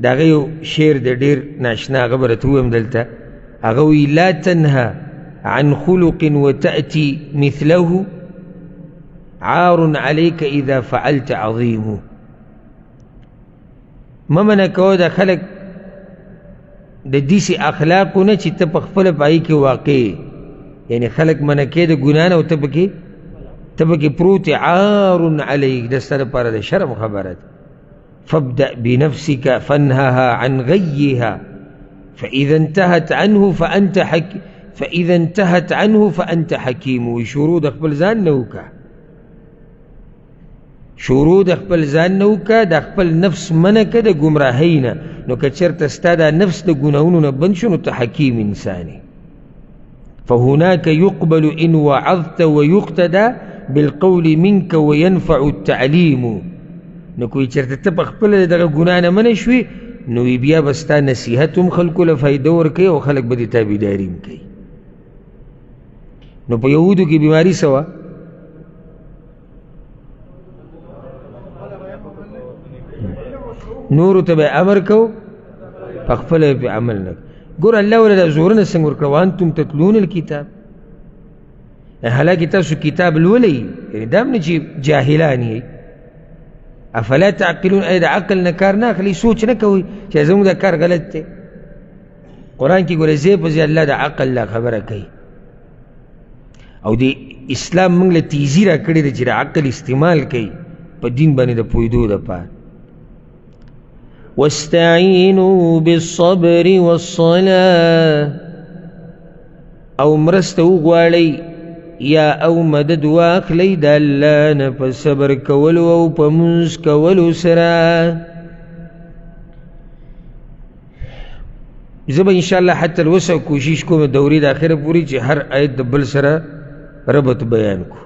د هغه یو شعر دی ډېر ناشنا، هغه به راته ووایم دلته. هغه وایي لا تنهى عن خلق وتأتي مثله عار عليك اذا فعلت عظيم. مه منع کوه د خلک د داسې اخلاقو نه چې ته په خپله په هغې کې واقع، یعنې خلک منع کوې د ګناه نه او ته پکې پروت یې، عار علیک، د ستا لپاره د شرم خبره ده. فابدأ بنفسك فانهها عن غيها فإذا انتهت عنه فأنت حكيم. وي شروع د خپل ځان نه وکړه، شروع د خپل ځان نه وکړه، د خپل نفس منع کړه د ګمراهۍ نه، نو که چېرته ستا دا نفس د ګناهونو نه بند شو نو ته حکیم انسان یې. فهناك يقبل إن وعظت ويقتدى بالقول منك وينفع التعليم. نو کوئی چرته ته په خپله دغه ګناه نه منع شوې نو بیا به ستا نصیحت هم خلکو له فایده ورکوي او خلک به دې تابعداري هم کوي. نو په یهودو کې بیماری څه وه؟ نورو ته به امر کو په خپله پې عمل نه ګوره الله وله دا زورونه څنګه ورکړه وانتم تتلون الکتاب حالانکې تاسو کتاب لولی یعنې دا هم نه چې جاهلان یې افلا تعقلون ای د عقل نه کار نه اخلي سوچ نه کوئ چې زموږ دا کار غلط دی قرآن کې ګوره ځای په ځای الله د عقل لا خبره کوي او د اسلام موږ له تیزي را کړې ده چې د عقل استعمال کوي په دین باندې د پوهېدو دپاره واستعینوا بالصبر والصلاة او مرسته وغواړئ یا او مدد واخلئ د الله نه په صبر کولو او په مونځ کولو سره زه به انشاءالله حتی الوسع کوشش کوم دورې د اخره پورې چې هر آیت د بل سره ربط بیان کو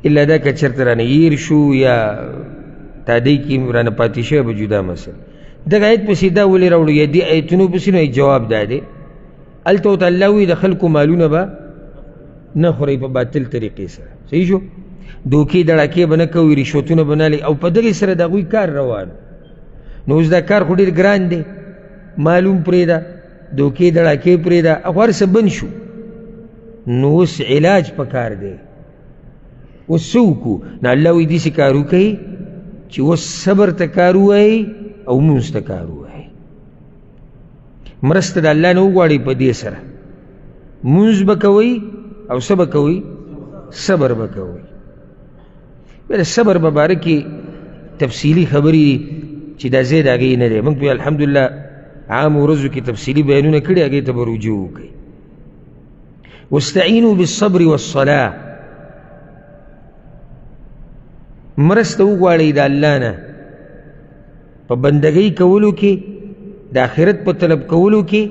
الا دا که چېرته رانه هیر شو یا تادی کې رانه پاتې شوی به جدا مسله دغه آیت پسې دا ولې راوړو یا دې آیتونو پسې نو جواب دا دی هلته ورته الله وایي د خلکو مالونه به نه خورئ په باطل طریقې سره صحیح شو دوکې دړکې به نه کوئ رشوتونه به نه لئ او په دغې سره د هغوی کار روان نو اوس دا کار خو ډېر ګران دی معلوم پرېږده دوکې دړکې پرېږده خو هر څه بند شو نو اوس علاج په کار دی اوس څه وکړو نو الله وایي داسې کار وکئ چې اوس صبر ته کار ووایئ او مونځ ته کار ووایئ مرسته د الله نه وغواړئ په دې سره مونځ به کوئ او څه به کوئ صبر به کوئ بیا د صبر په باره کې تفصیلي خبرې دي چې دا ځای د هغې نه دی موږ پې الحمدلله عام ورځو کې تفصیلي بیانونه کړي هغې ته به رجوع وکړئ واستعینوا بالصبر والصلاة مرسته وغواړئ د الله نه په بندګۍ کولو کې د آخرت په طلب کولو کې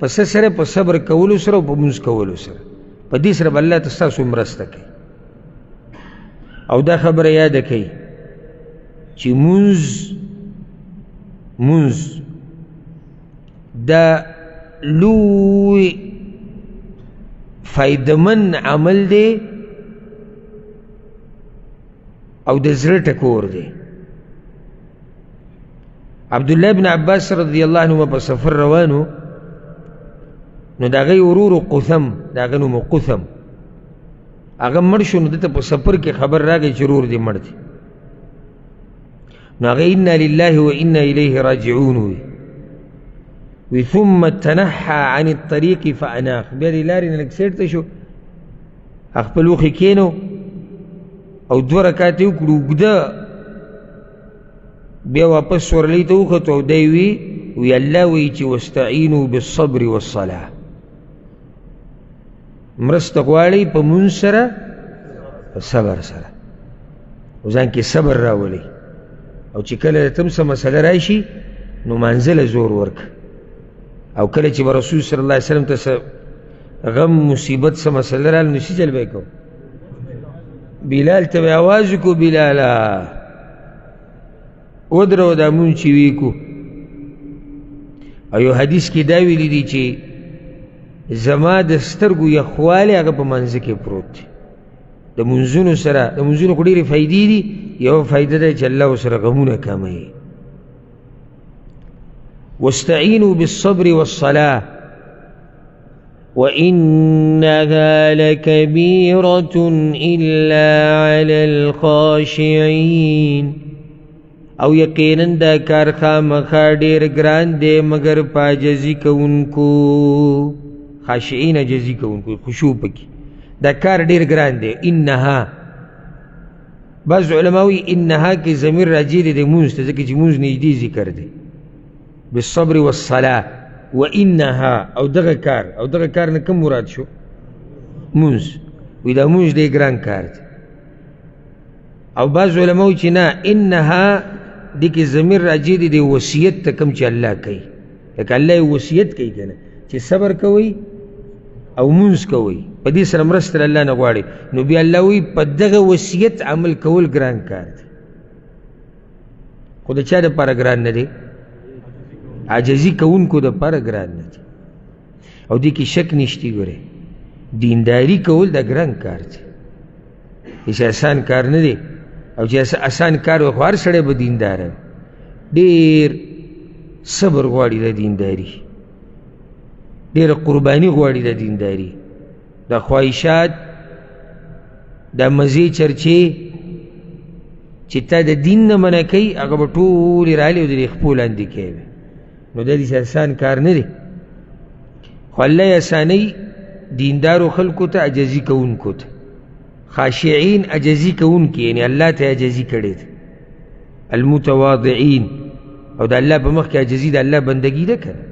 په څه سره په صبر کولو سره او په مونځ کولو سره په دې سره به الله ته ستاسو مرسته کوي او دا خبره یاده کوي چې مونځ دا لوی فایدمن عمل دی او د زړه ټکور دی عبدالله بن عباس رضی الله عنهما په سفر روانو نو د هغې ورورو قثم د هغه نوم قثم هغه مړ شو نو دته په سفر کې خبر راغی چې ورور دې مړ دی نو هغه انا لله و انا الیه راجعون وی ثم تنحى عن الطريق فاناخ بیا دې لارې نه لږ سیټ ته شو خپل وښې کېنو او دوه رکعات یې وکړو اوږده بیا واپس سورلۍ ته وختو او دی وی الله وی چې واستعینوا بالصبر والصلاة مرسته غواړئ په مونځ سره په صبر سره او ځان کې صبر راولئ او چې کله ته هم څه مسله راشي نو منزله زور ورکړه او کله چې به رسول صلی الله علیه وسلم ته څه غم مصیبت څه مسله راله نو څه چل به یې کوو بلال ته به آواز وکړو بلاله ودرو دا مونځ چې ویې کړو او یو حدیث کې دا ویلي دي چې زما د سترګو یخوالی هغه په منځ کې پروت دی د منځونو سره د منځونو خو ډېرې فایدې دي یوه فایده ده چې الله ورسره غمونه کموي واستعینوا بالصبر والصلاة وإنها لكبيرة إلا على الخاشعين او یقینا دا کار خامخا ډېر ګران دی مګر په عاجزي کوونکو خاشعین عاجزي کوونکو خشوع پکې دا کار ډېر ګران دی انها بعض علما وایي انها کې ضمیر راجع دی د مونځ ته ځکه چې مونځ نږدې ذکر دی بالصبر والصلاة وانها او دغه کار نه کوم مراد شو مونځ وی دا مونځ ډېر ګران کار دی او بعض علما وایي چې نه انها دې کې ضمیر راجع دی د وصیت ته کوم چې الله کوي لکه الله یې وصیت کوي که نه چې صبر کوئ او مونځ کوئ په دې سره مرسته له الله نه غواړئ نو بیا الله وایي په دغه وصیت عمل کول ګران کار دی خو د چا دپاره ګران نه دی عاجزي کوونکو دپاره ګران نه دی او دې کې شک نشتی ګورئ دینداری کول دا ګران کار دی، هیڅ آسان کار نه دی. او چې آسان کار وي خو هر سړی به دیندار وي. ډېر صبر غواړي د دینداري، ډېره قرباني غواړي د دینداري. دا خواهشات، دا مزې چرچې چې تا د دین نه منع کوي هغه به ټولې رالې او د دې خپو لاندې کوي. نو دا داسې آسان کار نه دی. خو الله یې اسانوي دیندارو خلکو ته، عجزي کوونکو ته، خاشعین عجزي کوونکي، یعنې الله ته یې عجزي کړې ده، المتواضعین. او د الله په مخ کې عجزي د الله بندګي ده که نه.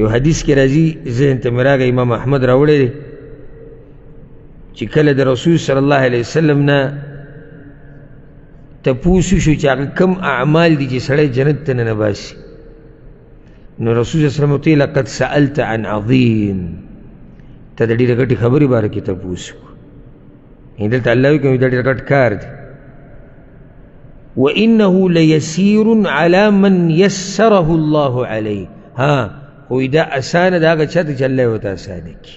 یو حدیث کې راځي، ذهن ته مې راغی، امام احمد راوړی دی چې کله د رسول صلی الله علیه وسلم نه تپوس وشو چې هغه کم اعمال دي چې سړی جنت ته ننه باسي، نو رسول صلی الله علیه وسلم ورته ویل لقد سألت عن عظیم، ته د ډېرې ګټې خبرې باره کې تپوس وکړو. یعنې دلته الله وایي که دا ډېر غټ کار دی. وإنه ليسير على من يسره الله عليه. ها خو دا اسانه ده هغه چا ته چې الله یې ورته اسانه کړي.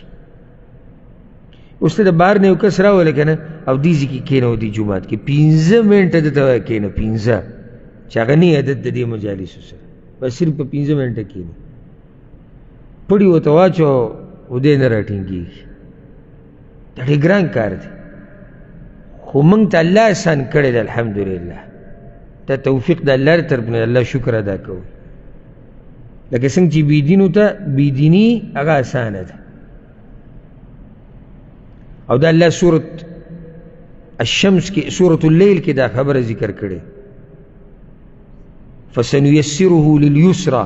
اوس ته د بهر نه یو کس راوله که نه، او دې ځای کې کښېنه، او دې جومات کې 15 منټه دته وایه کښېنه، 15 چې هغه نه عادت د دې مجالسو سره، بس صرف په 15 منټه کښېنه، پړي ورته واچو او دی نه راټینګېږي. دا ډېر ګران کار دی، خو موږ ته الله اسان کړی دی. الحمدلله دا توفیق د الله طرف نه، الله شکر ادا کوو. لکه څنګه چې بېدینو ته بېدیني هغه اسانه ده. او دا الله سورة الشمس کې، سورة اللیل کې دا خبره ذکر کړې، فسنيسره لليسرى.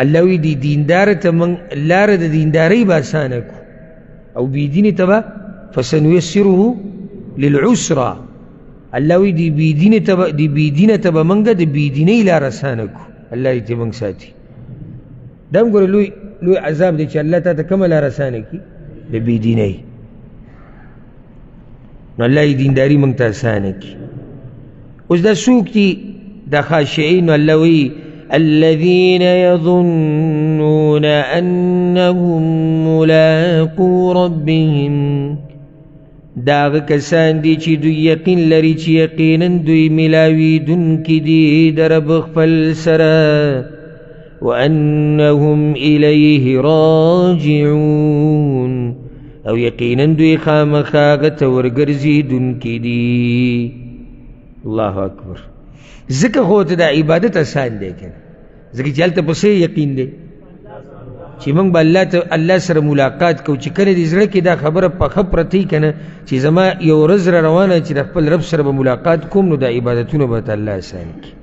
الله وی دی دیندار ته موږ لاره د دیندارۍ به اسانه کړو، او بېدینې ته به فسنيسره للعسرى. الله وی دی بېدینه ته به موږ د بېدینۍ لاره اسانه کړو. الله دې موږ ساتي. دا هم ګوره لوی عذاب دی چې الله تا ته کومه لاره اسانه کړي، د بېدینۍ. نو الله یې دینداري موږ ته اسانه کړي. اوس دا څوک دي دا خاشعین؟ نو الله وی الذين يظنون أنهم ملاقو ربهم. دا هغه کسان دي چې دوی یقین لري چې یقینا دوی ملاویدونکي دي د رب خپل سره، وأنهم إليه راجعون، او یقینا دوی خامخا هغه ته ورګرځېدونکي دي. الله اکبر. ځکه خو ته دا عبادت اسان دی که نه، ځکه چې هلته پسې یقین دی چې موږ به الله سره ملاقات کوو. چې کله دې زړه کې دا خبره پخه پرته وي که نه چې زما یو ورځ را روانه چې د خپل رب سره به ملاقات کوم، نو دا عبادتونه به ته الله اسان کړي.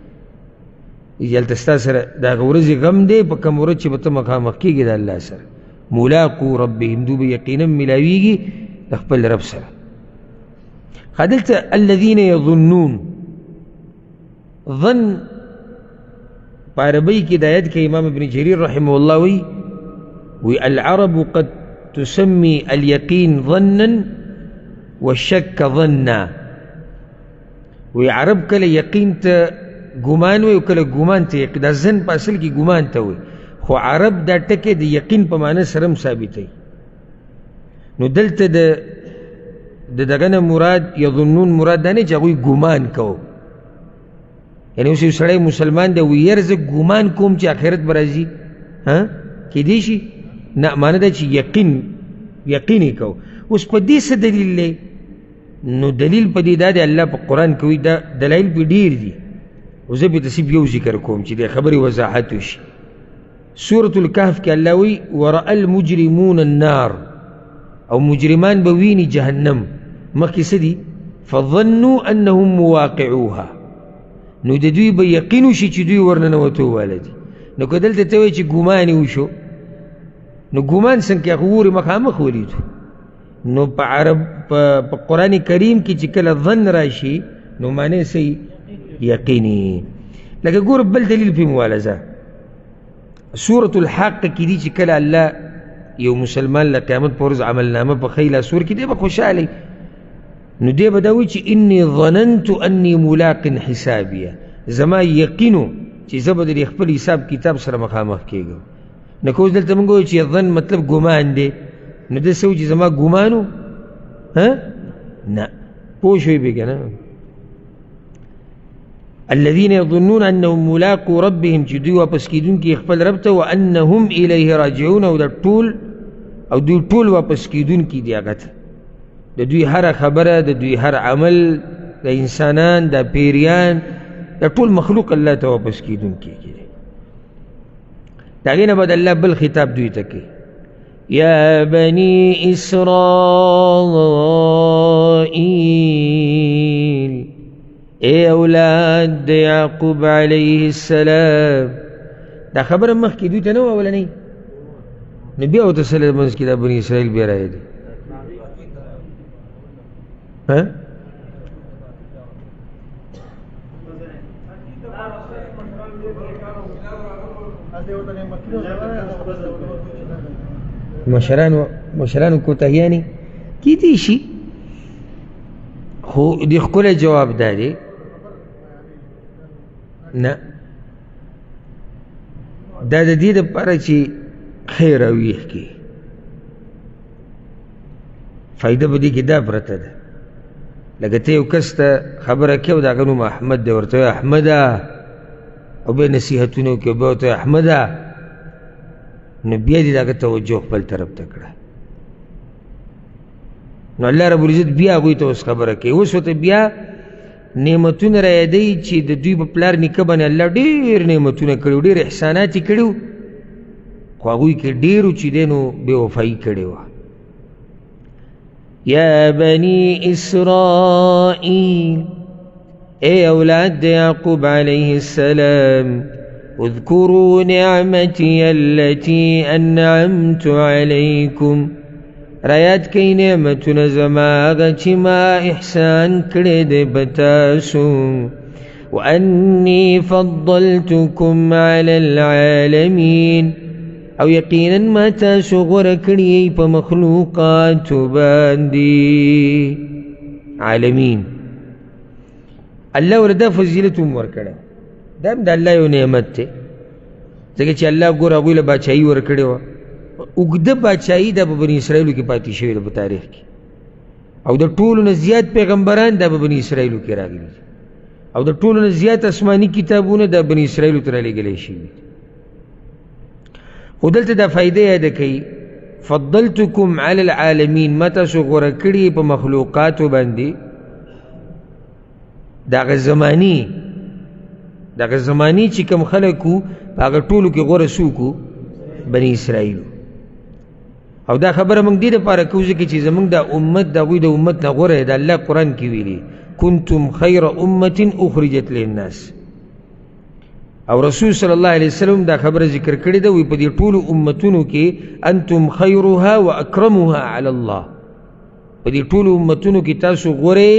هلته ستا سره د هغه ورځې غم دی په کوم ورځ چې به ته مخامخ کېږې د الله سره. ملاقو ربهم، دوی به یقینا ملاویږي د خپل رب سره. دلته الذین یظنون، ظن په عربۍ کې د آیت کې امام ابن جریر رحمه الله وی العرب قد تسمي اليقين ظنا والشك ظنا. وی عرب کله یقین ته ګمان وي او کله ګمان ته یقین. دا ظن په اصل کې ګمان ته وي، خو عرب دا ټکي د یقین په معنی سره هم ثابتوي. نو دلته د دغه نه مراد یظنون مراد دا نه چې هغوی ګمان کوو. یعنی اوس یو سړی مسلمان دی وی یاره زه ګمان کوم چې آخرت به راځي، کیدای شي؟ نه، معنی دا چې یقین یې کوو. اوس په دې څه دلیل دی؟ نو دلیل په دې دا دی، الله په قرآن کې وایي دا دلایل پې ډېر دي، او زه پې تصیب یو ذکر کوم چې د خبرې وضاحت وشي. سورة الکهف کې الله وایي ورأى المجرمون النار، او مجرمان به ویني جهنم. مخکې څه دي؟ فظنوا انهم مواقعوها، نو د دوی به یقین وشي چې دوی ورننوتو واله دي. نو که دلته ته وایي چې ګمان یې وشو، نو ګمان څنګه هغه ورې مخامخ ولیدو. نو په قرآن کریم کې چې کله ظن راشي نو معنی څه یقیني. لکه ګوره بل دلیل پې موالزه سورة الحق کې دي چې کله الله یو مسلمان له قیامت په ورځ عملنامه په ښی لاسور کې دی به خوشحالی، نو دی به دا وایي چې انی ظننت انی ملاق حسابیه، زما یقینو چې زه به د خپل حساب کتاب سره مخامخ کېږم. نکوز دلته موږ وایو چې ظن مطلب ګمان دی، نو ده څه و چې زما ګمان و؟ نه، پوه شوې بې که نه. الذين يظنون انهم ملاقو ربهم، چې دوی واپس کیدونکي خپل رب ته، وانهم الیه راجعون، او دوی ټول واپس کیدونکي دي هغه ته. د دوی هره خبره، د دوی هر عمل، د انسانان، د پیریان، د ټول مخلوق الله ته واپس کیدونکي دي. د هغې نه بعد الله بل خطاب دوی ته کوي، یا بني اسرائیل، اے اولاد د یعقوب علیه السلام. دا خبره مخکې دوی ته نه وه اولنۍ، نو بیا ورته صلی منځ کې دا بني اسرائیل بیا راغلي. مشرانو کوتاهیانې کیدی شي، خو د ښکلی جواب دا دی نه، دا د دې دپاره چې خیر او ویښ کړي. فایده په دې کې دا پرته ده، لکه ته یو کس ته خبره کوې او د هغه نوم احمد دی، ورته وایې احمده، او بیا نصیحتونه وکړې، بیا ورته وایې احمده، نو بیا دې د هغه توجه خپل طرف ته کړه. نو الله رب العزت بیا هغوی ته اوس خبره کوي. اوس ورته بیا نعمتونه را یادوي چې د دوی په پلار نیکه باندې الله ډېر نعمتونه کړي وو، ډېر احسانات یې کړي وو، خو هغوی کې ډېرو چې دی نو بې وفایي کړې وه. یا بني اسرائیل، اے اولاد د یعقوب علیه السلام، اذکروا نعمتی التي انعمت علیکم، رایاد کئی نعمتونه زما هغه چې ما احسان کړی دی په تاسو، وانی فضلتکم علی العالمین، او یقینا ما تاسو غوره کړی په مخلوقاتو باندې. عالمین الله ورته فضیلت هم ورکړه، دا هم د الله یو نعمت دی، ځکه چې الله ګوره هغوی له باچایي ورکړې وه. اوږده باچایي دا په بني اسرائیلو کې پاتې شوې ده په تاریخ کې، او د ټولو نه زیات پیغمبران دا په بني اسرائیلو کې راغلي دي، او د ټولو نه زیات آسماني کتابونه دا بني اسرائیلو ته رالېږلی شوي دي. خو دلته دا فایده یاده کوي، فضلتکم علی العالمین، ما تاسو غوره کړي په مخلوقاتو باندې. د هغه زماني چې کوم خلک وو په هغه ټولو کې غوره څوک وو؟ بني اسرائیل. او دا خبره موږ دې دپاره کوو ځکه چې زموږ دا امت د هغوی د امت نه غوره دی. الله قرآن کې ویلي کنتم خیر امة اخرجت للناس، او رسول صلی الله علیه وسلم دا خبره ذکر کړې ده، وی په دې ټولو امتونو کې انتم خیرها و اکرمها علی الله، په دې ټولو امتونو کې تاسو غوره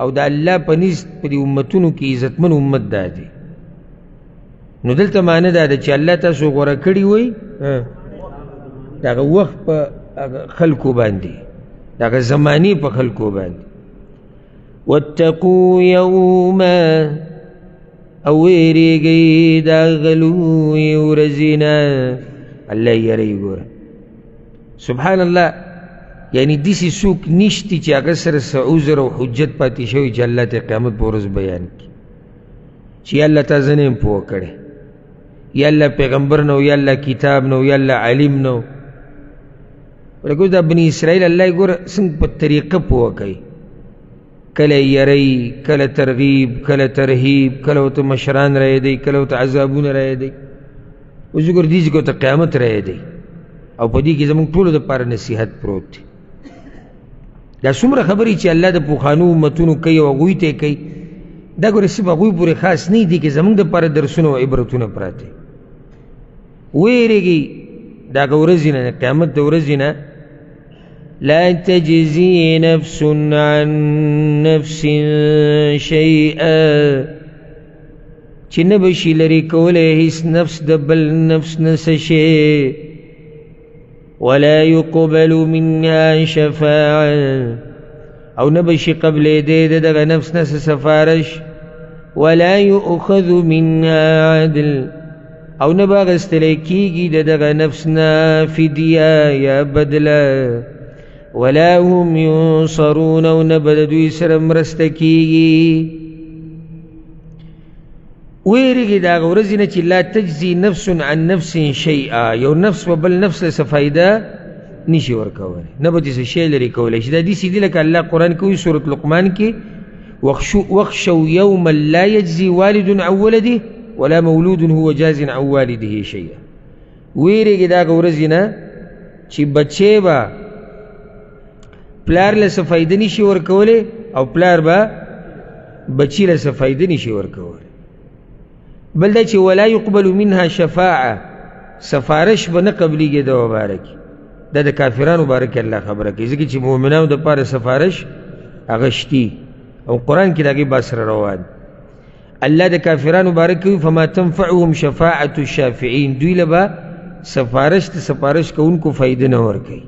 او د الله په نزد په دې امتونو کې عزتمن امت دا دی. نو دلته معنی دا ده چې الله تاسو غوره کړي وی د هغه وخت په خلکو باندې، د هغه زمانې په خلکو باندې. واتقوا یوما، او ویریږئ د هغه لویې ورځې نه. الله یری ګوره سبحان الله، یعنی داسې څوک نشتی چې هغه سره څه عذر او حجت پاتې شوی چې الله ته قیامت په ورځ بیان کړي چې یا الله تا زه نه یم پوه کړی، یا الله پیغمبر نو، یا الله کتاب نو، یا الله علم نو. ولکه دا بني اسرائیل الله یې ګوره څنګه په طریقه پوه کوي، کله یری، کله ترغیب، کله ترهیب، کله ورته مشران رایادوي، کله ورته عذابونه رایادوي. اوس وګوره دې ځکه ورته قیامت رایادوي، او په دې کې زموږ ټولو دپاره نصیحت پروت دی. دا څومره خبرې چې الله د پخوانو امتونو کوي او هغوی ته یې کوي، دا ګوره صرف هغوی پورې خاص نه دي کې زموږ دپاره درسونه او عبرتونه پراته. ویرېږئ د هغه ورځې نه، قیامت د ورځې نه. لا تجزي نفس عن نفس شيئا، چې نه به شي لرې کولی هیڅ نفس د بل نفس نه څه شی. ولا يقبل منها شفاعة، او نه به شي قبلېدی د دغه نفس نه څه سفارش. ولا يؤخذ منها عدل، او نه به اخیستلی کیږي د دغه نفس نه فدیه یا بدله، ولا هم ینصرون او نه به د دوی سره مرسته کیږي. ویریږي د هغه ورځې نه چې لا تجزي نفس عن نفس شیئا، یو نفس به بل نفس له څه فایده نشي ورکولی، نه به دې څه شی لرې کولی شي. دا داسې دي لکه الله قرآن کوي سورة لقمان کې واخشوا یوما لا یجزي والد عن ولده ولا مولود هو جاز عن والده شیئا. ویریږي د هغه ورځې نه چې بچی به پلار له څه فایده نشي ورکولی او پلار به بچی له څه فایده نشي ورکولی. بل دا چې ولا يقبل منها شفاعه، سفارش به نه قبلیږي د مبارک. دا د کافرانو بارک الله خبره کوي، ځکه چې مؤمنانو دپاره سفارش هغه شتي او قرآن کې د هغې بحث را روان. الله د کافرانو بارک کوي فما تنفعهم شفاعة الشافعین، دوی له به سفارش د سفارش کوونکو فایده نه ورکوي.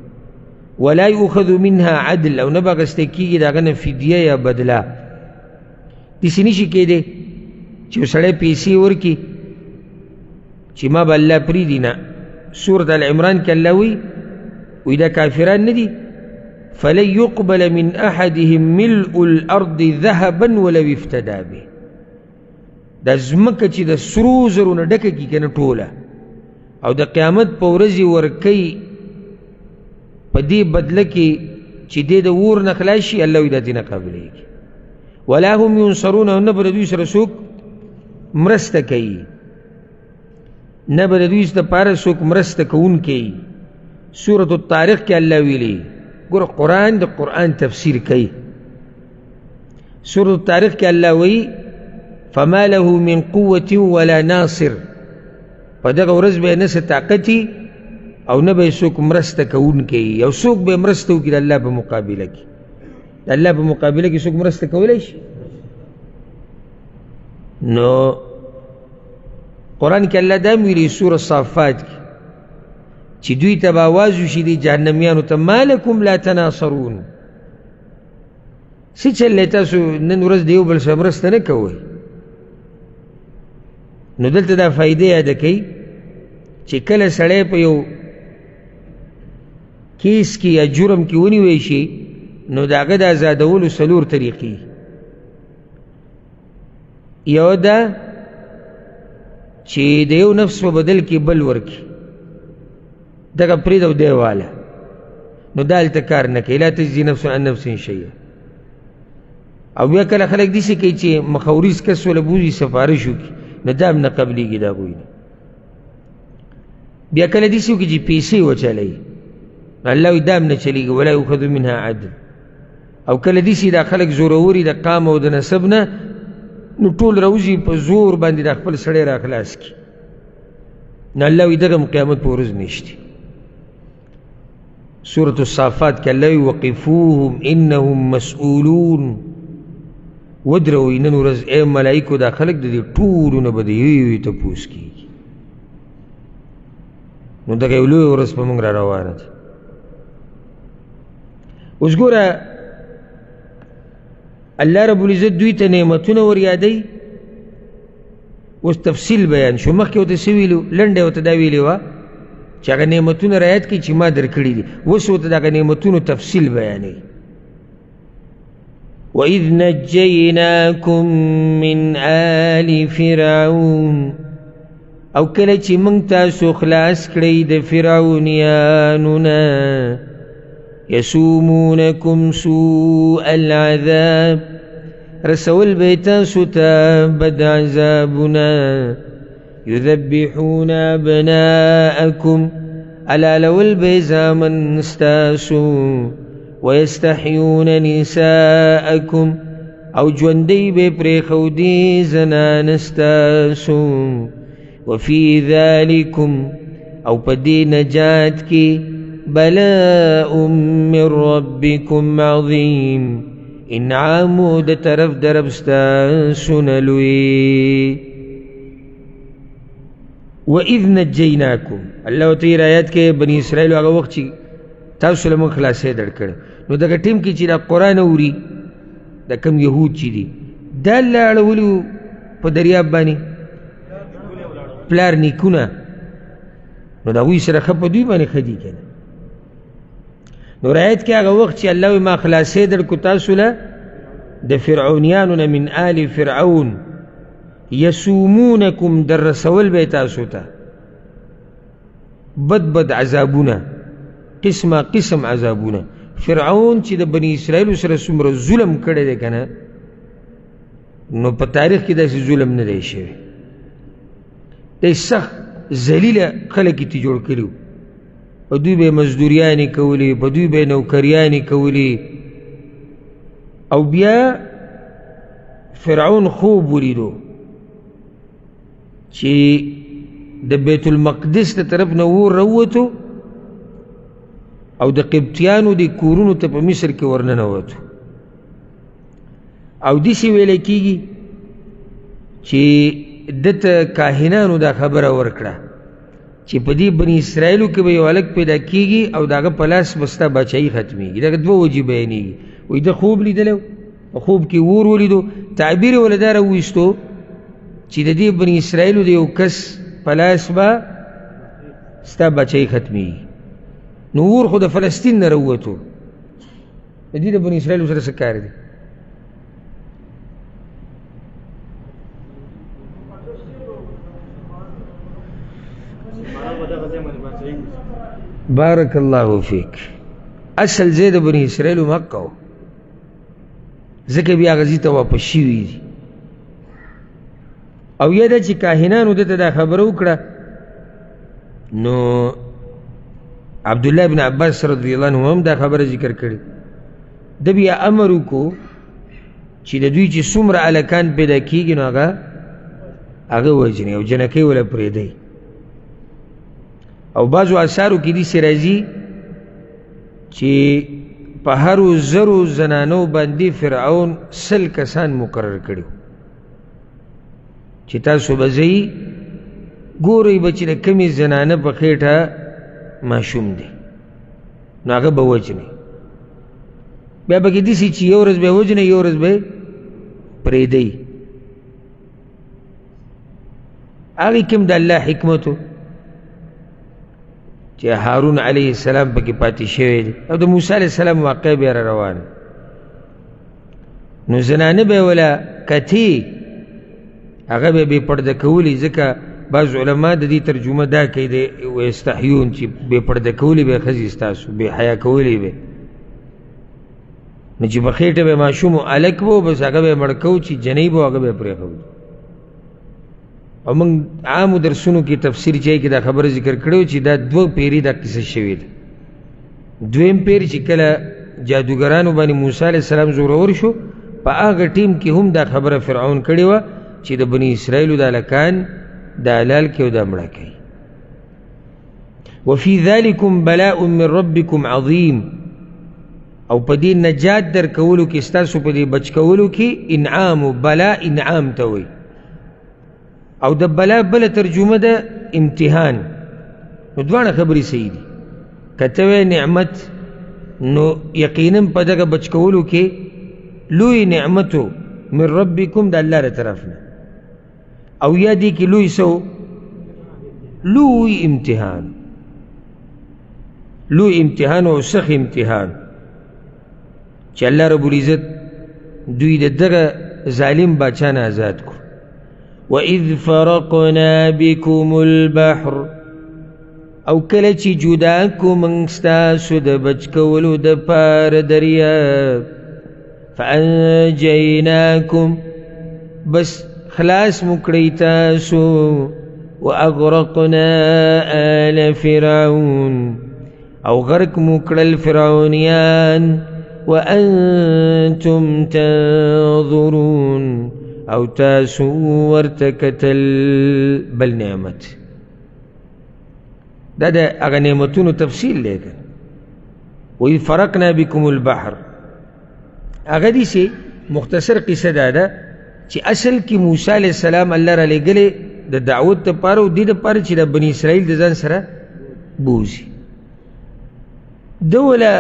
ولا یؤخذ منها عدل، او نه به اخیستی کېږي د هغه نه فدیه یا بدله. داسې نشي کېدی چې سړی پیسې ورکړي چې ما به الله پرېږدي نه. سورة العمران کې الله وی دا کافران نه دي فلن يقبل من احدهم ملء الارض ذهبا ولو افتدى به. دا ځمکه چې د سرو زرو نه ډکه کي که نه ټوله، او د قیامت په ورځې ورکوي په دې بدله کې چې دی د اور نه خلاص شي، الله وی دا دې نه قبلېږي. ولا هم ینصرون، او نه به د دوی سره څوک مرسته کوي، نه به د دوی دپاره څوک مرسته کوونکی. سورة الطارق کې الله ویلي، ګوره قرآن د قرآن تفسیر کوي. سورة الطارق کې الله وی فما له من قوة ولا ناصر، په دغه ورځ به یې نه څه طاقتي او نه به یې څوک مرسته کوونکی. یو څوک به یې مرسته وکړي د الله په مقابله کې. د الله په مقابله کې څوک مرسته کولی شي؟ نو قرآن کې الله دا ویلي سورة صافات کې چې دوی ته به آواز وشي دي جهنمیانو ته ما لکم لا تناصرون، څه چل دی تاسو نن ورځ د یو بل سره مرسته نه کوئ. نو دلته دا فایده یاده کوي چې کله سړی په یو کیس کې یا جرم کې ونیوی شي نو د هغه د ازادولو څلور طریقې. یو ده چې د یو نفس په بدل کې بل ورکي، دغه پرېږده او دی واله، نو دا هلته کار نه کوي. لا تجزي نفس عن نفس شیئا. او بیا کله خلک داسې کوي چې مخوریز کس وله بوځي سفارش وکړي، نو دا هم نه قبلېږي د هغوی نه. بیا کله داسې وکړي چې پیسې وچلوي، نو الله وایي دا هم نه چلېږي ولا یؤخذ منها عدل. او کله داسې دا خلک زوروري د قام او د نسب نه، نو ټول راوځي په زور باندې د خپل سړی را خلاص کړي. نو الله وایي دغه قیامت په ورځ نشته. سورة الصافات کې الله وایي وقفوهم انهم مسئولون، ودروئ نن ورځ ای ملایکو دا خلک د دې ټولو نه به د یوې تپوس کېږي. نو دغه یو لویه ورځ په موږ را روانه ده. اوس ګوره الله رب العزت دوی ته نعمتونه ور یادوي. اوس تفصیل بیان شو. مخکې ورته څه ویلو؟ لنډه ورته دا ویلې وه چې هغه نعمتونه رعایت کړي چې ما درکړي دي. اوس ورته د هغه نعمتونو تفصیل بیانوي. وَإِذْ نَجَّيْنَاكُمْ مِنْ آلِ فِرْعَوْنَ، او کله چې موږ تاسو خلاص کړئ د فرعونیانو نه. یسومونکم سوء العذاب، رسول به تاسو ته بد عذابونه. یذبحون ابناءکم، علالول به زامن ستاسو. ویستحیون نساءکم، او ژوندی به پرېښودي زنان ستاسو. وفي ذلكم، او په دې نجات کې بلاء من ربكم عظیم، انعام د طرف د رب ستاسو نه لوی. وَإِذْ نَجَّيْنَاكُمْ، الله تعالی آیات کې بنی اسرائیل هغه وخت چې تاسو له موږ خلاصې درکړ، نو دغه ټیم کې چې دا قرآن اوري د کوم یهود چې دي دا الله اړولي په دریاب باندې پلار نیکونه نو د هغوی سره ښه په دوی باندې ښه دي که نه. نو رایت کې هغه وخت چې الله وایي ما خلاصې درکو تاسو له د فرعونیانو نه من آل فرعون یسومونکم در رسول به تاسو ته بد عذابونه قسمه قسم عذابونه. فرعون چې د بني اسرائیلو سره څومره ظلم کړی دی که نه نو په تاریخ کې داسې ظلم نه دی شوی. دی سخت ذلیله خلک یې جوړ کړي وو، په دوی به یې مزدوریانې کولې، په دوی به یې نوکریانې کولې. او بیا فرعون خوب ولیدو چې د بیت المقدس ته طرف نه اور راووتو او د قبطیانو د کورونو ته په مصر کې ورننوتو. او داسې ویلی کېږي چې دته کاهنانو دا خبره ورکړه چې په دې بني اسرائیلو کې به یو هلک پیدا کېږي او د هغه په لاس به ستا بچایي ختمېږي. دغه دوه وجې بیانېږي. وایي ده خوب لیدلی و، په خوب کې اور ولیدو. تعبیر یې وله دا راوویستو چې د دې بني اسرائیلو د یو کس په لاس به ستا بچایي ختمېږي. نو اور خو د فلسطین نه راووتو، د دې د بني اسرائیلو سره څه کار دی؟ بارک الله فیک. اصل ځای د بني اسرائیلو مکه و، ځکه بیا هغه ځای ته واپس شوي دي. او یا ده چې کاهنانو دته دا خبره وکړه نو عبدالله بن عباس رضی الله عنه هم دا خبره ذکر کړي. ده بیا امر وکړو چې د دوی چې څومره هلکان پیدا کېږي نو هغه وژني او جنکۍ وله پرېږدئ. او بعضو اثارو کې داسې راځي چې په هرو زرو زنانو باندې فرعون 100 کسان مقرر کړي چې تاسو به ځئ ګورئ به چې د کمې زنانه په خېټه ماشوم دی نو هغه به وجنئ. بیا به کې داسې چې یو ورځ به یې وجنئ یو ورځ به یې پرېږدئ. هغې کې هم د الله حکمت و چې هارون علیه السلام پکې پاتې شوی دی او د موسی علیه السلام واقع بیا را روانه. نو زنانه به یې وله کتې، هغه به بې پرده کولې. ځکه بعض علما د دې ترجمه دا کوي د ویستحیون چې بې پرده کولې به یې ښځې ستاسو بې حیا کولې به نو چې په خېټه به یې ماشوم و هلک به و بس هغه به یې مړ کوو چې جنۍ به و هغه به یې پرېښودو. او موږ عامو درسونو کې تفسیر چای کې دا خبره ذکر کړی چې دا 2 پیرې دا کیسه شوې ده. دویم پیر چې کله جادوګرانو باندې موسی علیه السلام زورور شو په هغه ټیم کې هم دا خبره فرعون کړې وه چې د بني اسرائیلو دا هلکان دا حلال کړي او دا مړه کړي. وفي ذلكم بلاء من ربكم عظیم. او په دې نجات در کولو کې ستاسو په دې بچ کولو کې انعام و بلا انعام ته وایي. او د بلا بله ترجمه ده امتحان. نو دواړه خبرې صحیح دي. که ته وایې نعمت نو یقینا په دغه بچ کولو کې لوی نعمتو من ربکم د الله له طرف نه، او یا دې کې لوی سو لوی امتحان، لوی امتحان او سخت امتحان چې الله رب العزت دوی د دغه ظالم باچا نه آزاد کړو. وَإِذْ فَرَقْنَا بِكُمُ الْبَحْرَ او کله چې جدا کو موږ ستاسو د بچ کولو دپاره دریاب فانجیناکم بس خلاص مو کړئ تاسو واغرقنا آل فرعون او غرق مو کړل فرعونیان وانتم تنظرون او تاسو ورته کتل. بل نعمت دا د هغه نعمتونو تفصیل دی که وَإِذْ فَرَقْنَا بِكُمُ الْبَحْرَ. هغه داسې مختصر قصه دا ده چې اصل کې موسی علیه السلام الله را لېږلی د دعوت دپاره او دې دپاره چې د بني اسرائیل د ځان سره بوځي. ده وله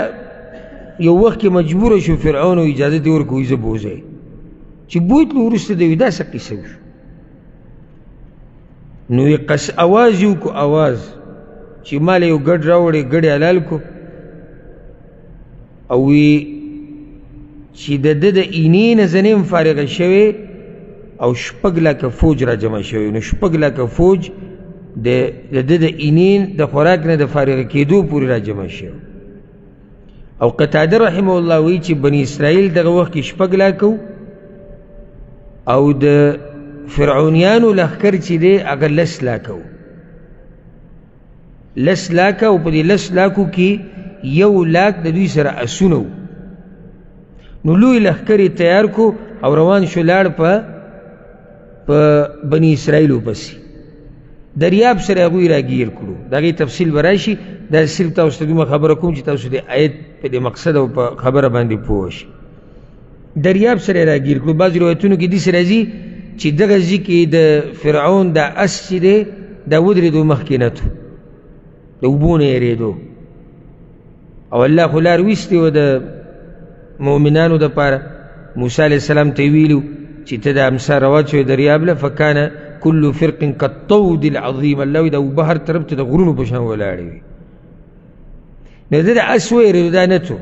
یو وخت کې مجبوره شو فرعون او اجازه دې ورکړو زه بوځئ چې بوتلو وروسته د وي دا څه قصه وشو. نو یې آواز یې وکړو آواز چې مال یو ګډ راوړی ګډ یې حلال کړو او وی چې د ده د اینې نه زنیم فارغه شوې او 6 لکه فوج را جمع شوی نو 6 لکه فوج د ده د اینې د خوراک نه د فارغه کېدو پورې را جمع شوی او قتاده رحمه الله وی چې بني اسرائیل دغه وخت کې 6 لکه او د فرعونیانو لښکر چې دی هغه 10 لکه 10 لکه او په دې 10 لکو کې 1 لاک د دوی سره اسونه نو لوی لښکر یې تیار کو او روان شو لاړ په بني اسرائیلو پسې دریاب سره هغوی راګیر کړو د هغې تفصیل به راشي دا صرف تاسو ته دومره خبره کوم چې تاسو د آیت په دې مقصد او په خبره باندې پوه شئ دریاب سره راګیر کړو بعضې روایتونو کې داسې راځي چې دغه ځای کې د فرعون دا اس چې دی دا ودرېدو مخکې نتو د اوبو نه یېرېدو او الله خو لار ویستې وه د مؤمنانو دپاره موسی علیه السلام ته یې ویلي چې ته د امسا روان شوې دریاب له فکانه کل فرق کالطود العظیم الله وایي دا اوبه هر طرف ته د غرونو په شان ولاړې وي نو ده د اس ویرېدو دا نه تو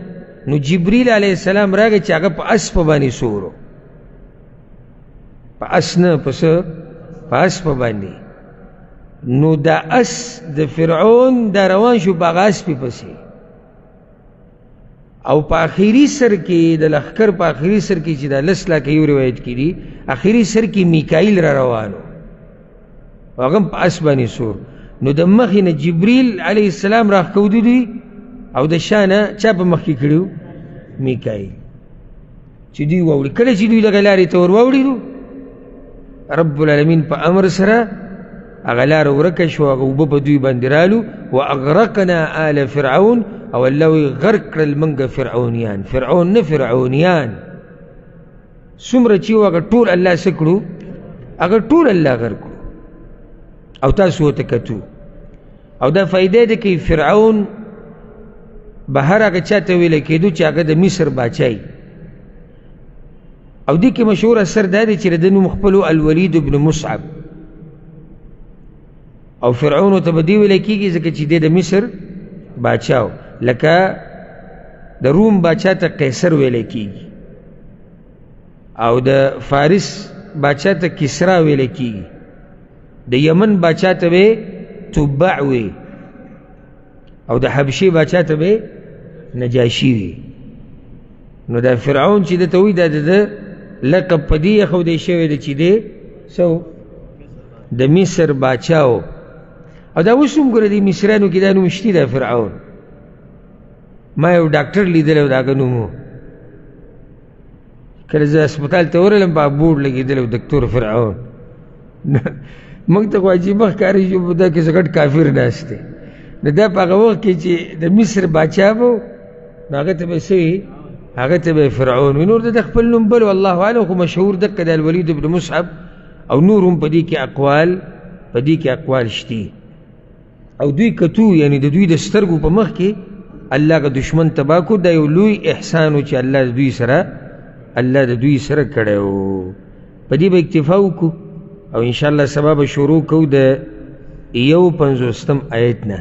نو جبریل علیه السلام راغی چې هغه په اس په باندې سورو په اس نه په څه په اس په باندې نو دا اس د فرعون دا روان شو په هغه اسپې پسې او په آخري سر کې د لښکر په آخري سر کې چې دا 10 لکه یو روایت کې دي آخري سر کې میکائیل را روانو هغه په اس باندې سور نو د مخې نه جبریل علیه السلام راښکودي دي او د شا نه چا په مخ کې کړي میکائیل چې دوی واوړي کله چې دوی دغه لارې ته ور واوړېدو رب العالمین په امر سره هغه لاره ورکه شوه هغه اوبه په دوی باندې رالو واغرقنا آل فرعون او الله وی غرق کړل موږ فرعونیان فرعون نه فرعونیان څومره چې هغه ټول الله څه کړو هغه ټول الله غرق کړو او تاسو ورته کتو او دا فایده ده کې فرعون به هر هغه چا ته ویلی کېدو چې هغه د مصر باچای او دې کې مشهور اثر دا دی چې د نوم خپلو الولید بن مصعب او فرعون ته به دې ویلی کېږي ځکه چې دی د مصر باچا و لکه د روم باچا ته قیصر ویلی کېږي او د فارس باچا ته کسرا ویلی کېږي د یمن باچا ته به تبع وي او د حبشي باچا ته به نجاشي وي نو دا فرعون چې دته وایي دا د لقب په دې ایښودی شوی دی چې دی څه د مصر باچا و او دا اوس هم ګوره دې مصریانو کې دا نوم شتي دی فرعون ما یو ډاکټر لیدلی و د هغه نوم و کله زه هسپتال ته ورغلم په بورډ لګېدلی و دکتور فرعون موږ ته خو عجیبه ښکاري شو دا کې څه ګډ کافر ناست دی نو دا په هغه وخت کې چې د مصر باچا به نو هغه ته به څه وي هغه ته به فرعون وي نور د خپل نوم بل والله اعلم خو مشهور دقه د الولید بن مصعب او نور هم په دې کې اقوال شتي او دوی کتو یعنی د دوی د سترګو په مخ کې الله کا دشمن تبا کو دا یو لوی احسان و چې الله د دوی سره کړی و په دې به اکتفا وکړو او انشاءالله سبا به شروع کوو د 51 آیت نه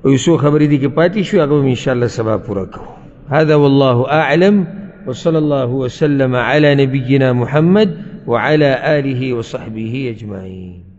او یو څو خبرې دي کې پاتې شو هغه به انشاءالله سبا پوره کوو هذا والله أعلم وصلى الله وسلم على نبينا محمد وعلى آله وصحبه أجمعين